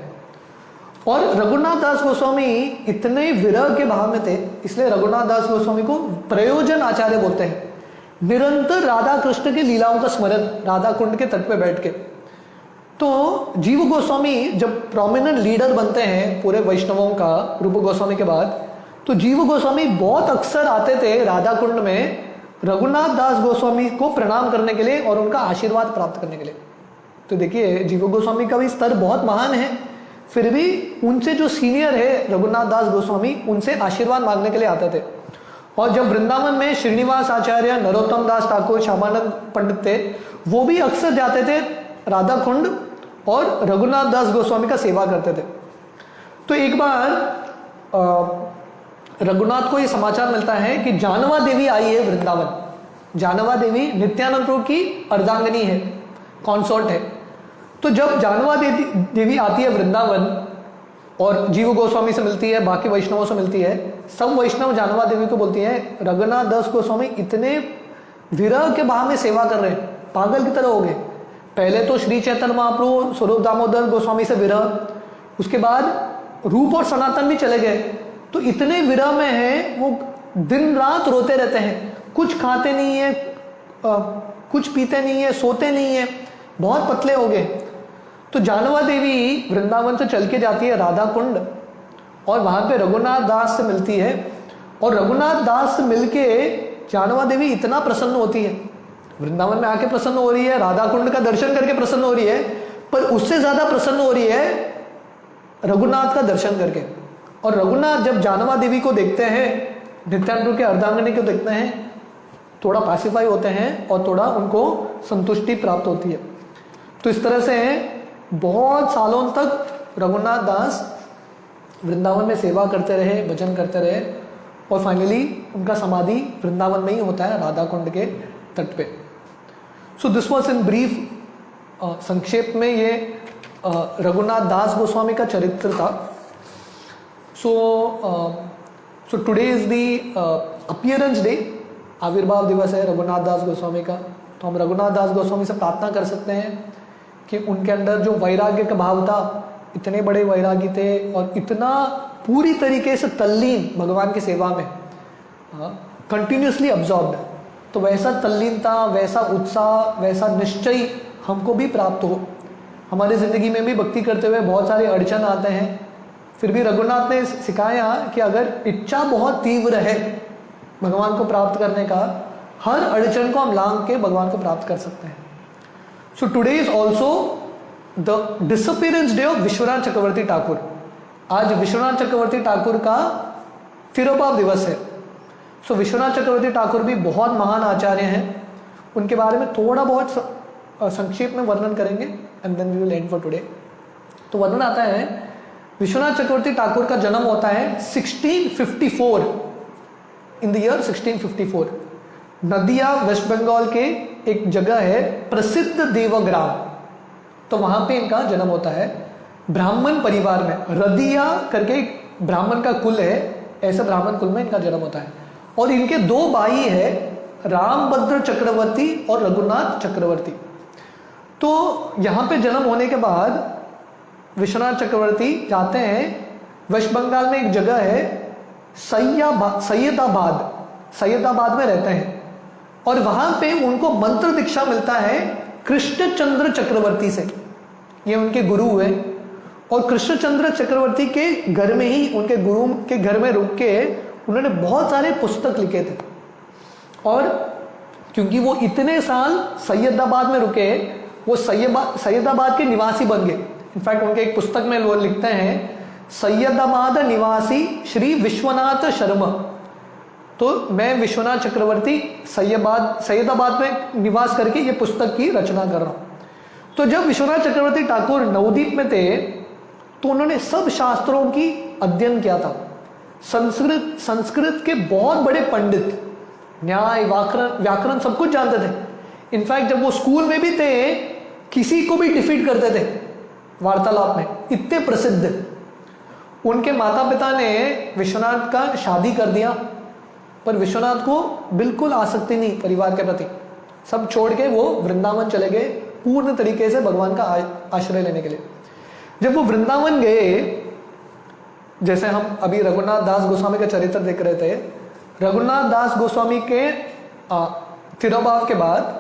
और रघुनाथ दास गोस्वामी इतने विरह के भाव में थे, इसलिए रघुनाथ दास गोस्वामी को प्रयोजन आचार्य बोलते हैं। निरंतर राधा कृष्ण की लीलाओं का स्मरण राधा कुंड के तट पे बैठ के। तो जीव गोस्वामी जब प्रोमिनेंट लीडर बनते हैं पूरे वैष्णवों का रूप गोस्वामी के बाद, तो जीव गोस्वामी बहुत अक्सर आते थे राधा कुंड में रघुनाथ दास गोस्वामी को प्रणाम करने के लिए और उनका आशीर्वाद प्राप्त करने के लिए। तो देखिए जीव गोस्वामी का भी स्तर बहुत महान है, फिर भी उनसे जो सीनियर है रघुनाथ दास गोस्वामी, उनसे आशीर्वाद मांगने के लिए आते थे। और जब वृंदावन में श्रीनिवास आचार्य, नरोत्तम दास ठाकुर, श्यामानंद पंडित थे, वो भी अक्सर जाते थे राधा कुंड और रघुनाथ दास गोस्वामी का सेवा करते थे। तो एक बार रघुनाथ को ये समाचार मिलता है कि जानवा देवी आई है वृंदावन। जानवा देवी नित्यानंद प्रभु की अर्धांगिनी है, कॉन्सोर्ट है। तो जब जानवा देवी आती है वृंदावन और जीव गोस्वामी से मिलती है, बाकी वैष्णवों से मिलती है, सब वैष्णव जानवा देवी को बोलती है रघुनाथ दास गोस्वामी इतने विरह के भाव में सेवा कर रहे हैं, पागल की तरह हो गए। पहले तो श्री चैतन्य महाप्रभु स्वरूप दामोदर गोस्वामी से विरह, उसके बाद रूप और सनातन भी चले गए। तो इतने विरह में है, वो दिन रात रोते रहते हैं, कुछ खाते नहीं है, कुछ पीते नहीं है, सोते नहीं है, बहुत पतले हो गए। तो जानवा देवी वृंदावन से चल के जाती है राधा कुंड और वहां पे रघुनाथ दास से मिलती है। और रघुनाथ दास से मिलके जानवा देवी इतना प्रसन्न होती है, वृंदावन में आके प्रसन्न हो रही है, राधा कुंड का दर्शन करके प्रसन्न हो रही है, पर उससे ज्यादा प्रसन्न हो रही है रघुनाथ का दर्शन करके। और रघुनाथ जब जानवा देवी को देखते हैं, नित्यानंद के अर्धांगिनी को देखते हैं, थोड़ा पैसिफाई होते हैं और थोड़ा उनको संतुष्टि प्राप्त होती है। तो इस तरह से बहुत सालों तक रघुनाथ दास वृंदावन में सेवा करते रहे, भजन करते रहे और फाइनली उनका समाधि वृंदावन में ही होता है, राधा कुंड के तट पे। So this was in brief, संक्षेप में ये रघुनाथ दास गोस्वामी का चरित्र था। सो today is the appearance day, आविर्भाव दिवस है रघुनाथ दास गोस्वामी का। तो हम रघुनाथ दास गोस्वामी से प्रार्थना कर सकते हैं कि उनके अंदर जो वैराग्य का भाव था, इतने बड़े वैरागी थे और इतना पूरी तरीके से तल्लीन भगवान की सेवा में, कंटिन्यूसली अब्जॉर्ब्ड, तो वैसा तल्लीनता, वैसा उत्साह, वैसा निश्चय हमको भी प्राप्त हो। हमारी ज़िंदगी में भी भक्ति करते हुए बहुत सारे अड़चन आते हैं, फिर भी रघुनाथ ने सिखाया कि अगर इच्छा बहुत तीव्र है भगवान को प्राप्त करने का, हर अड़चन को हम लांघ के भगवान को प्राप्त कर सकते हैं। So today is also the disappearance day of Vishwanath Chakravarti Thakur. आज विश्वनाथ चक्रवर्ती ठाकुर का तिरोभाव दिवस है। सो विश्वनाथ चक्रवर्ती ठाकुर भी बहुत महान आचार्य हैं, उनके बारे में थोड़ा बहुत संक्षेप में वर्णन करेंगे and then we will end for today. तो वर्णन आता है, विश्वनाथ चक्रवर्ती ठाकुर का जन्म होता है 1654, in the year 1654। Nadia West Bengal के एक जगह है प्रसिद्ध देवग्राम, तो वहां पे इनका जन्म होता है ब्राह्मण परिवार में। रदिया करके एक ब्राह्मण का कुल है, ऐसे ब्राह्मण कुल में इनका जन्म होता है। और इनके दो भाई है, रामभद्र चक्रवर्ती और रघुनाथ चक्रवर्ती। तो यहाँ पे जन्म होने के बाद विश्वनाथ चक्रवर्ती जाते हैं, वेस्ट बंगाल में एक जगह है सैयदाबाद, सैयदाबाद में रहते हैं और वहां पे उनको मंत्र दीक्षा मिलता है कृष्णचंद्र चक्रवर्ती से। ये उनके गुरु हुए और कृष्णचंद्र चक्रवर्ती के घर में ही, उनके गुरु के घर में रुक के उन्होंने बहुत सारे पुस्तक लिखे थे। और क्योंकि वो इतने साल सैयदाबाद में रुके, वो सैयदाबाद के निवासी बन गए। इनफैक्ट उनके एक पुस्तक में वो लिखते हैं, सैयदाबाद निवासी श्री विश्वनाथ शर्मा। तो मैं विश्वनाथ चक्रवर्ती सैयदाबाद में निवास करके ये पुस्तक की रचना कर रहा हूं। तो जब विश्वनाथ चक्रवर्ती ठाकुर नवद्वीप में थे तो उन्होंने सब शास्त्रों की अध्ययन किया था। संस्कृत के बहुत बड़े पंडित, न्याय, व्याकरण सब कुछ जानते थे। इनफैक्ट जब वो स्कूल में भी थे, किसी को भी डिफीट करते थे वार्तालाप में, इतने प्रसिद्ध। उनके माता पिता ने विश्वनाथ का शादी कर दिया, पर विश्वनाथ को बिल्कुल आसक्ति नहीं परिवार के प्रति। सब छोड़ के वो वृंदावन चले गए पूर्ण तरीके से भगवान का आश्रय लेने के लिए। जब वो वृंदावन गए, जैसे हम अभी रघुनाथ दास गोस्वामी का चरित्र देख रहे थे, रघुनाथ दास गोस्वामी के तिरोभाव के बाद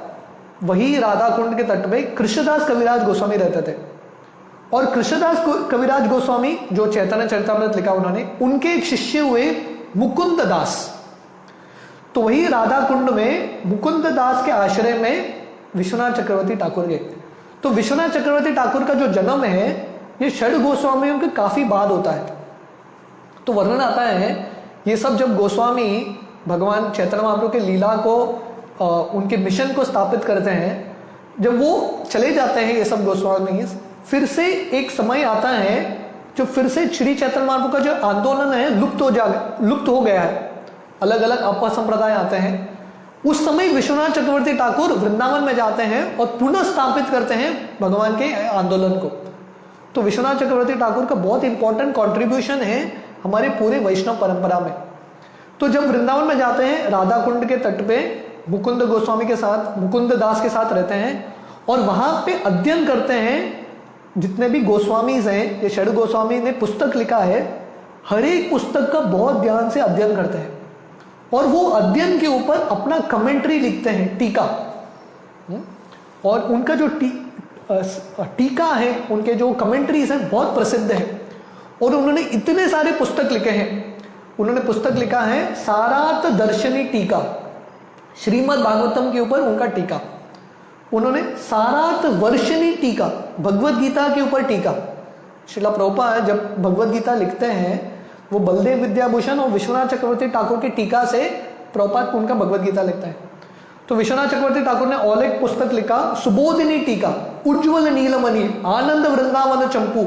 वही राधा कुंड के तट में कृष्णदास कविराज गोस्वामी रहते थे। और कृष्णदास कविराज गोस्वामी जो चैतन्य चरितामृत लिखा उन्होंने, उनके एक शिष्य हुए मुकुंद दास। तो वही राधा कुंड में मुकुंद दास के आश्रय में विश्वनाथ चक्रवर्ती ठाकुर गए। तो विश्वनाथ चक्रवर्ती ठाकुर का जो जन्म है ये षड गोस्वामियों के काफी बाद होता है। तो वर्णन आता है ये सब जब गोस्वामी भगवान चैतन्य महाप्रभु के लीला को उनके मिशन को स्थापित करते हैं, जब वो चले जाते हैं ये सब गोस्वामी, फिर से एक समय आता है जो फिर से श्री चैतन्य महाप्रभु का जो आंदोलन है लुप्त हो गया है, अलग अलग अपा संप्रदाय आते हैं। उस समय विश्वनाथ चक्रवर्ती ठाकुर वृंदावन में जाते हैं और पुनः स्थापित करते हैं भगवान के आंदोलन को। तो विश्वनाथ चक्रवर्ती ठाकुर का बहुत इंपॉर्टेंट कंट्रीब्यूशन है हमारे पूरे वैष्णव परंपरा में। तो जब वृंदावन में जाते हैं, राधा कुंड के तट पे मुकुंद गोस्वामी के साथ, मुकुंद दास के साथ रहते हैं और वहां पे अध्ययन करते हैं। जितने भी गोस्वामीज हैं, ये षड गोस्वामी ने पुस्तक लिखा है, हर एक पुस्तक का बहुत ध्यान से अध्ययन करते हैं और वो अध्ययन के ऊपर अपना कमेंट्री लिखते हैं, टीका। और उनका जो टीका है, उनके जो कमेंट्रीज हैं बहुत प्रसिद्ध है और उन्होंने इतने सारे पुस्तक लिखे हैं। उन्होंने पुस्तक लिखा है सारार्थ दर्शनी टीका, श्रीमद् भागवतम के ऊपर उनका टीका। उन्होंने सारार्थ वर्षनी टीका, भगवत गीता के ऊपर टीका। श्रीला प्रभुपाद जब भगवत गीता लिखते हैं वो बलदेव विद्याभूषण और विश्वनाथ चक्रवर्ती ठाकुर की टीका से प्रभुपाद उनका भगवत गीता लिखता है। तो विश्वनाथ चक्रवर्ती ठाकुर ने और एक पुस्तक लिखा सुबोधिनी टीका, उज्ज्वल नीलमणि, आनंद वृंदावन चंपू,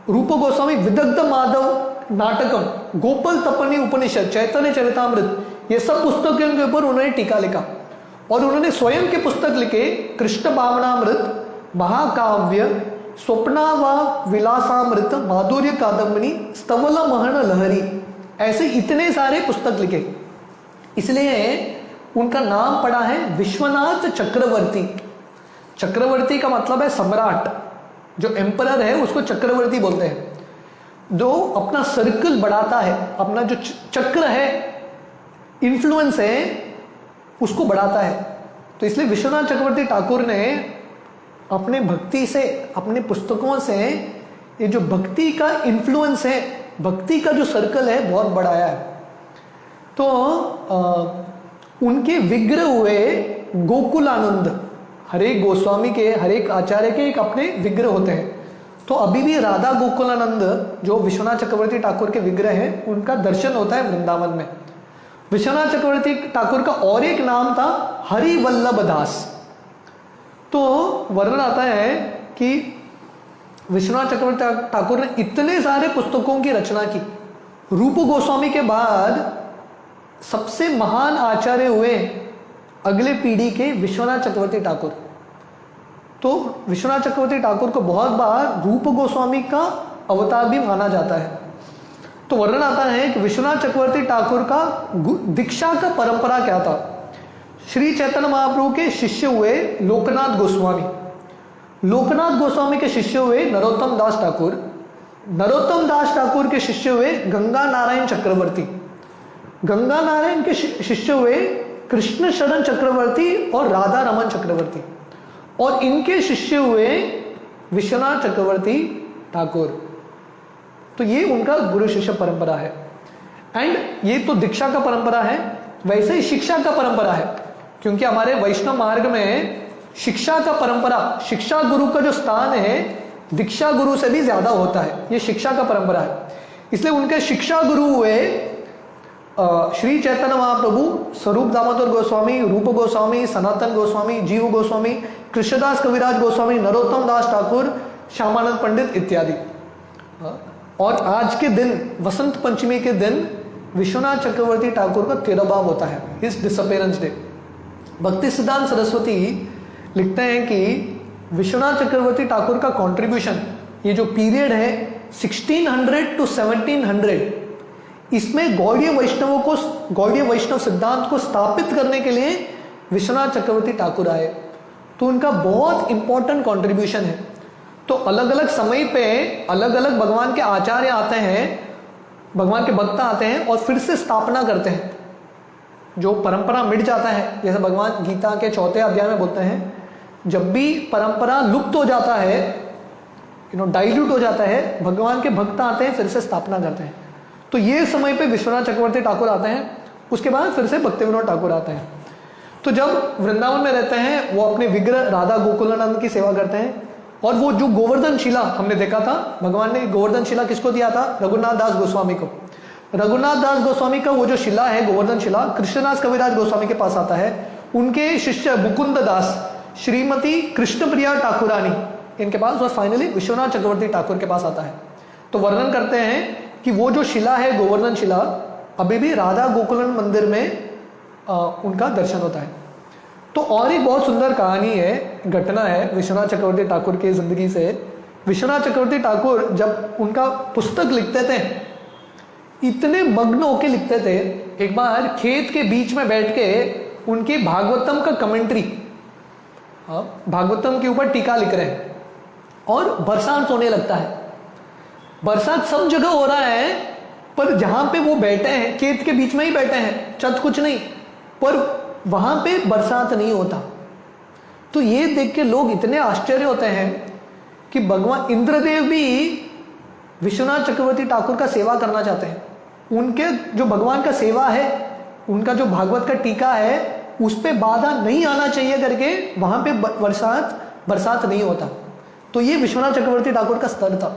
रूप गोस्वामी विदग्ध माधव नाटकम, गोपाल तपनी उपनिषद, चैतन्य चरितामृत, ये सब पुस्तकों के ऊपर उन्होंने टीका लिखा। और उन्होंने स्वयं के पुस्तक लिखे, कृष्ण भावनामृत, महाकाव्य, स्वप्नावा विलासामृत, माधुर्य कादम्बनी, स्तवल महन लहरी, ऐसे इतने सारे पुस्तक लिखे। इसलिए उनका नाम पड़ा है विश्वनाथ चक्रवर्ती। चक्रवर्ती का मतलब है सम्राट, जो एम्परर है उसको चक्रवर्ती बोलते हैं। जो अपना सर्कल बढ़ाता है, अपना जो चक्र है, इन्फ्लुएंस है, उसको बढ़ाता है। तो इसलिए विश्वनाथ चक्रवर्ती ठाकुर ने अपने भक्ति से, अपने पुस्तकों से ये जो भक्ति का इन्फ्लुएंस है, भक्ति का जो सर्कल है बहुत बढ़ाया है। तो उनके विग्रह हुए गोकुलानंद, हर एक गोस्वामी के, हर एक आचार्य के एक अपने विग्रह होते हैं। तो अभी भी राधा गोकुलानंद जो विश्वनाथ चक्रवर्ती ठाकुर के विग्रह है, उनका दर्शन होता है वृंदावन में। विश्वनाथ चक्रवर्ती ठाकुर का और एक नाम था हरिवल्लभ दास। तो वर्णन आता है कि विश्वनाथ चक्रवर्ती ठाकुर ने इतने सारे पुस्तकों की रचना की। रूप गोस्वामी के बाद सबसे महान आचार्य हुए अगले पीढ़ी के विश्वनाथ चक्रवर्ती ठाकुर। तो विश्वनाथ चक्रवर्ती ठाकुर को बहुत बार रूप गोस्वामी का अवतार भी माना जाता है। तो वर्णन आता है कि विश्वनाथ चक्रवर्ती ठाकुर का दीक्षा का परंपरा क्या था। श्री चैतन्य महाप्रभु के शिष्य हुए लोकनाथ गोस्वामी, लोकनाथ गोस्वामी के शिष्य हुए नरोत्तम दास ठाकुर, नरोत्तम दास ठाकुर के शिष्य हुए गंगा नारायण चक्रवर्ती, गंगा नारायण के शिष्य हुए कृष्ण शरण चक्रवर्ती और राधा रमन चक्रवर्ती, और इनके शिष्य हुए विश्वनाथ चक्रवर्ती ठाकुर। तो ये उनका गुरु शिष्य परंपरा है। एंड ये तो दीक्षा का परंपरा है, वैसे ही शिक्षा का परंपरा है, क्योंकि हमारे वैष्णव मार्ग में शिक्षा का परंपरा, शिक्षा गुरु का जो स्थान है दीक्षा गुरु से भी ज्यादा होता है। ये शिक्षा का परंपरा है। इसलिए उनके शिक्षा गुरु हुए श्री चैतन्य महाप्रभु, स्वरूप दामोदर गोस्वामी, रूप गोस्वामी, सनातन गोस्वामी, जीव गोस्वामी, कृष्णदास कविराज गोस्वामी, नरोत्तम दास ठाकुर, श्यामानंद पंडित इत्यादि। और आज के दिन, वसंत पंचमी के दिन, विश्वनाथ चक्रवर्ती ठाकुर का तिरुभाव होता है, इस डिसअपियरेंस डे। भक्ति सिद्धांत सरस्वती लिखते हैं कि विश्वनाथ चक्रवर्ती ठाकुर का कंट्रीब्यूशन, ये जो पीरियड है 1600 to 1700, इसमें गौड़ीय वैष्णवों को, गौड़ीय वैष्णव सिद्धांत को स्थापित करने के लिए विश्वनाथ चक्रवर्ती ठाकुर आए। तो उनका बहुत इंपॉर्टेंट कंट्रीब्यूशन है। तो अलग अलग समय पे अलग अलग भगवान के आचार्य आते हैं, भगवान के भक्त आते हैं और फिर से स्थापना करते हैं। जो परंपरा मिट जाता है, जैसे भगवान गीता के 4वें अध्याय में बोलते हैं, जब भी परंपरा लुप्त हो जाता है, डाइल्यूट हो जाता है, भगवान के भक्त आते हैं, फिर से स्थापना करते हैं। तो ये समय पे विश्वनाथ चक्रवर्ती ठाकुर आते हैं, उसके बाद फिर से भक्ति विनोद ठाकुर आते हैं। तो जब वृंदावन में रहते हैं वो अपने विग्रह राधा गोकुलानंद की सेवा करते हैं। और वो जो गोवर्धन शिला हमने देखा था, भगवान ने गोवर्धन शिला किसको दिया था? रघुनाथ दास गोस्वामी को। रघुनाथ दास गोस्वामी का वो जो शिला है गोवर्धन शिला, कृष्णदास कविराज गोस्वामी के पास आता है। उनके शिष्य मुकुंद दास, श्रीमती कृष्णप्रिया ठाकुरानी, इनके पास, और फाइनली विश्वनाथ चक्रवर्ती ठाकुर के पास आता है। तो वर्णन करते हैं कि वो जो शिला है गोवर्धन शिला, अभी भी राधा गोकुलन मंदिर में उनका दर्शन होता है। तो और एक बहुत सुंदर कहानी है, घटना है विश्वनाथ चक्रवर्ती ठाकुर की जिंदगी से। विश्वनाथ चक्रवर्ती ठाकुर जब उनका पुस्तक लिखते थे, इतने मग्न होके लिखते थे, एक बार खेत के बीच में बैठ के उनके भागवतम का कमेंट्री, भागवतम के ऊपर टीका लिख रहे हैं और बरसात होने लगता है। बरसात सब जगह हो रहा है, पर जहां पे वो बैठे हैं, खेत के बीच में ही बैठे हैं, छत कुछ नहीं, पर वहां पे बरसात नहीं होता। तो ये देख के लोग इतने आश्चर्य होते हैं कि भगवान इंद्रदेव भी विश्वनाथ चक्रवर्ती ठाकुर का सेवा करना चाहते हैं। उनके जो भगवान का सेवा है, उनका जो भागवत का टीका है, उस पे बाधा नहीं आना चाहिए करके वहां पे बरसात नहीं होता। तो ये विश्वनाथ चक्रवर्ती ठाकुर का स्तर था।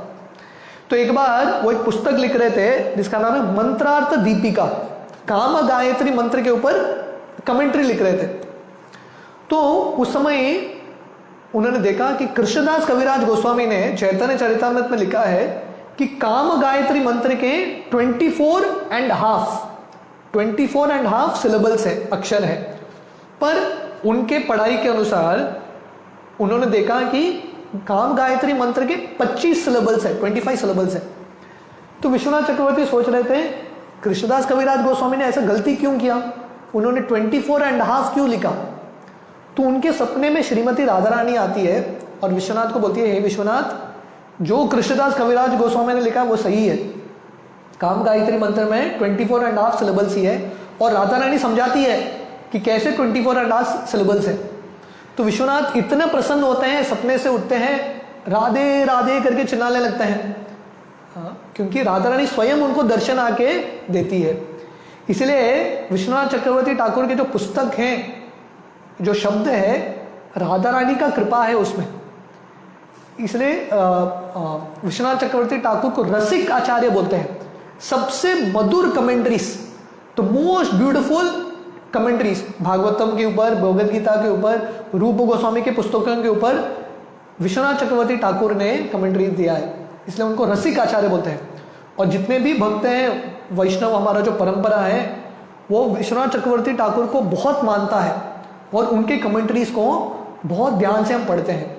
तो एक बार वो एक पुस्तक लिख रहे थे जिसका नाम है मंत्रार्थ दीपिका, काम गायत्री मंत्र के ऊपर कमेंट्री लिख रहे थे। तो उस समय उन्होंने देखा कि कृष्णदास कविराज गोस्वामी ने चैतन्य चरितामृत में लिखा है कि काम गायत्री मंत्र के 24.5 सिलेबल्स है, अक्षर है, पर उनके पढ़ाई के अनुसार उन्होंने देखा कि काम गायत्री मंत्र के 25 सिलेबल्स है, 25 सिलेबल्स है। तो विश्वनाथ चक्रवर्ती सोच रहे थे कृष्णदास कविराज गोस्वामी ने ऐसा गलती क्यों किया, उन्होंने 24.5 क्यों लिखा। तो उनके सपने में श्रीमती राधा रानी आती है और विश्वनाथ को बोलती है, हे विश्वनाथ, जो कृष्णदास कविराज गोस्वामी ने लिखा वो सही है, काम गायत्री मंत्र में 24.5 सिलेबल्स ही है। और राधा रानी समझाती है कि कैसे 24.5 सिलेबल्स है। तो विश्वनाथ इतने प्रसन्न होते हैं, सपने से उठते हैं, राधे राधे करके चिल्लाने लगते हैं, क्योंकि राधा रानी स्वयं उनको दर्शन आके देती है। इसलिए विश्वनाथ चक्रवर्ती ठाकुर के जो पुस्तक हैं, जो शब्द है, राधा रानी का कृपा है उसमें। इसलिए विश्वनाथ चक्रवर्ती ठाकुर को रसिक आचार्य बोलते हैं। सबसे मधुर कमेंट्रीज, तो मोस्ट ब्यूटिफुल कमेंट्रीज भागवतम के ऊपर, भगवद गीता के ऊपर, रूप गोस्वामी के पुस्तकों के ऊपर विश्वनाथ चक्रवर्ती ठाकुर ने कमेंट्रीज दिया है, इसलिए उनको रसिक आचार्य बोलते हैं। और जितने भी भक्त हैं, वैष्णव हमारा जो परंपरा है, वो विश्वनाथ चक्रवर्ती ठाकुर को बहुत मानता है और उनके कमेंट्रीज को बहुत ध्यान से हम पढ़ते हैं।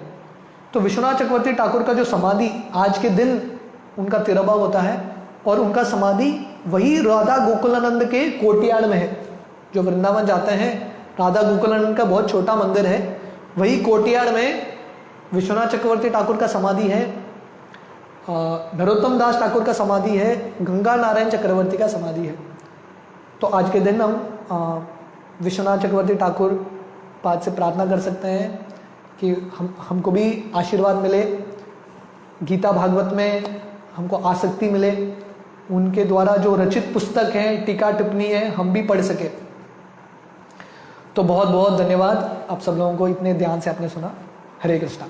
तो विश्वनाथ चक्रवर्ती ठाकुर का जो समाधि आज के दिन उनका तिरबा होता है, और उनका समाधि वही राधा गोकुलानंद के कोटियाड़ में है। जो वृंदावन जाते हैं, राधा गोकुलानंद का बहुत छोटा मंदिर है, वही कोटियाड़ में विश्वनाथ चक्रवर्ती ठाकुर का समाधि है, नरोत्तम दास ठाकुर का समाधि है, गंगा नारायण चक्रवर्ती का समाधि है। तो आज के दिन हम विश्वनाथ चक्रवर्ती ठाकुर पाद से प्रार्थना कर सकते हैं कि हमको भी आशीर्वाद मिले, गीता भागवत में हमको आसक्ति मिले, उनके द्वारा जो रचित पुस्तक है, टीका टिप्पणी है, हम भी पढ़ सके। तो बहुत बहुत धन्यवाद आप सब लोगों को, इतने ध्यान से आपने सुना। हरे कृष्णा।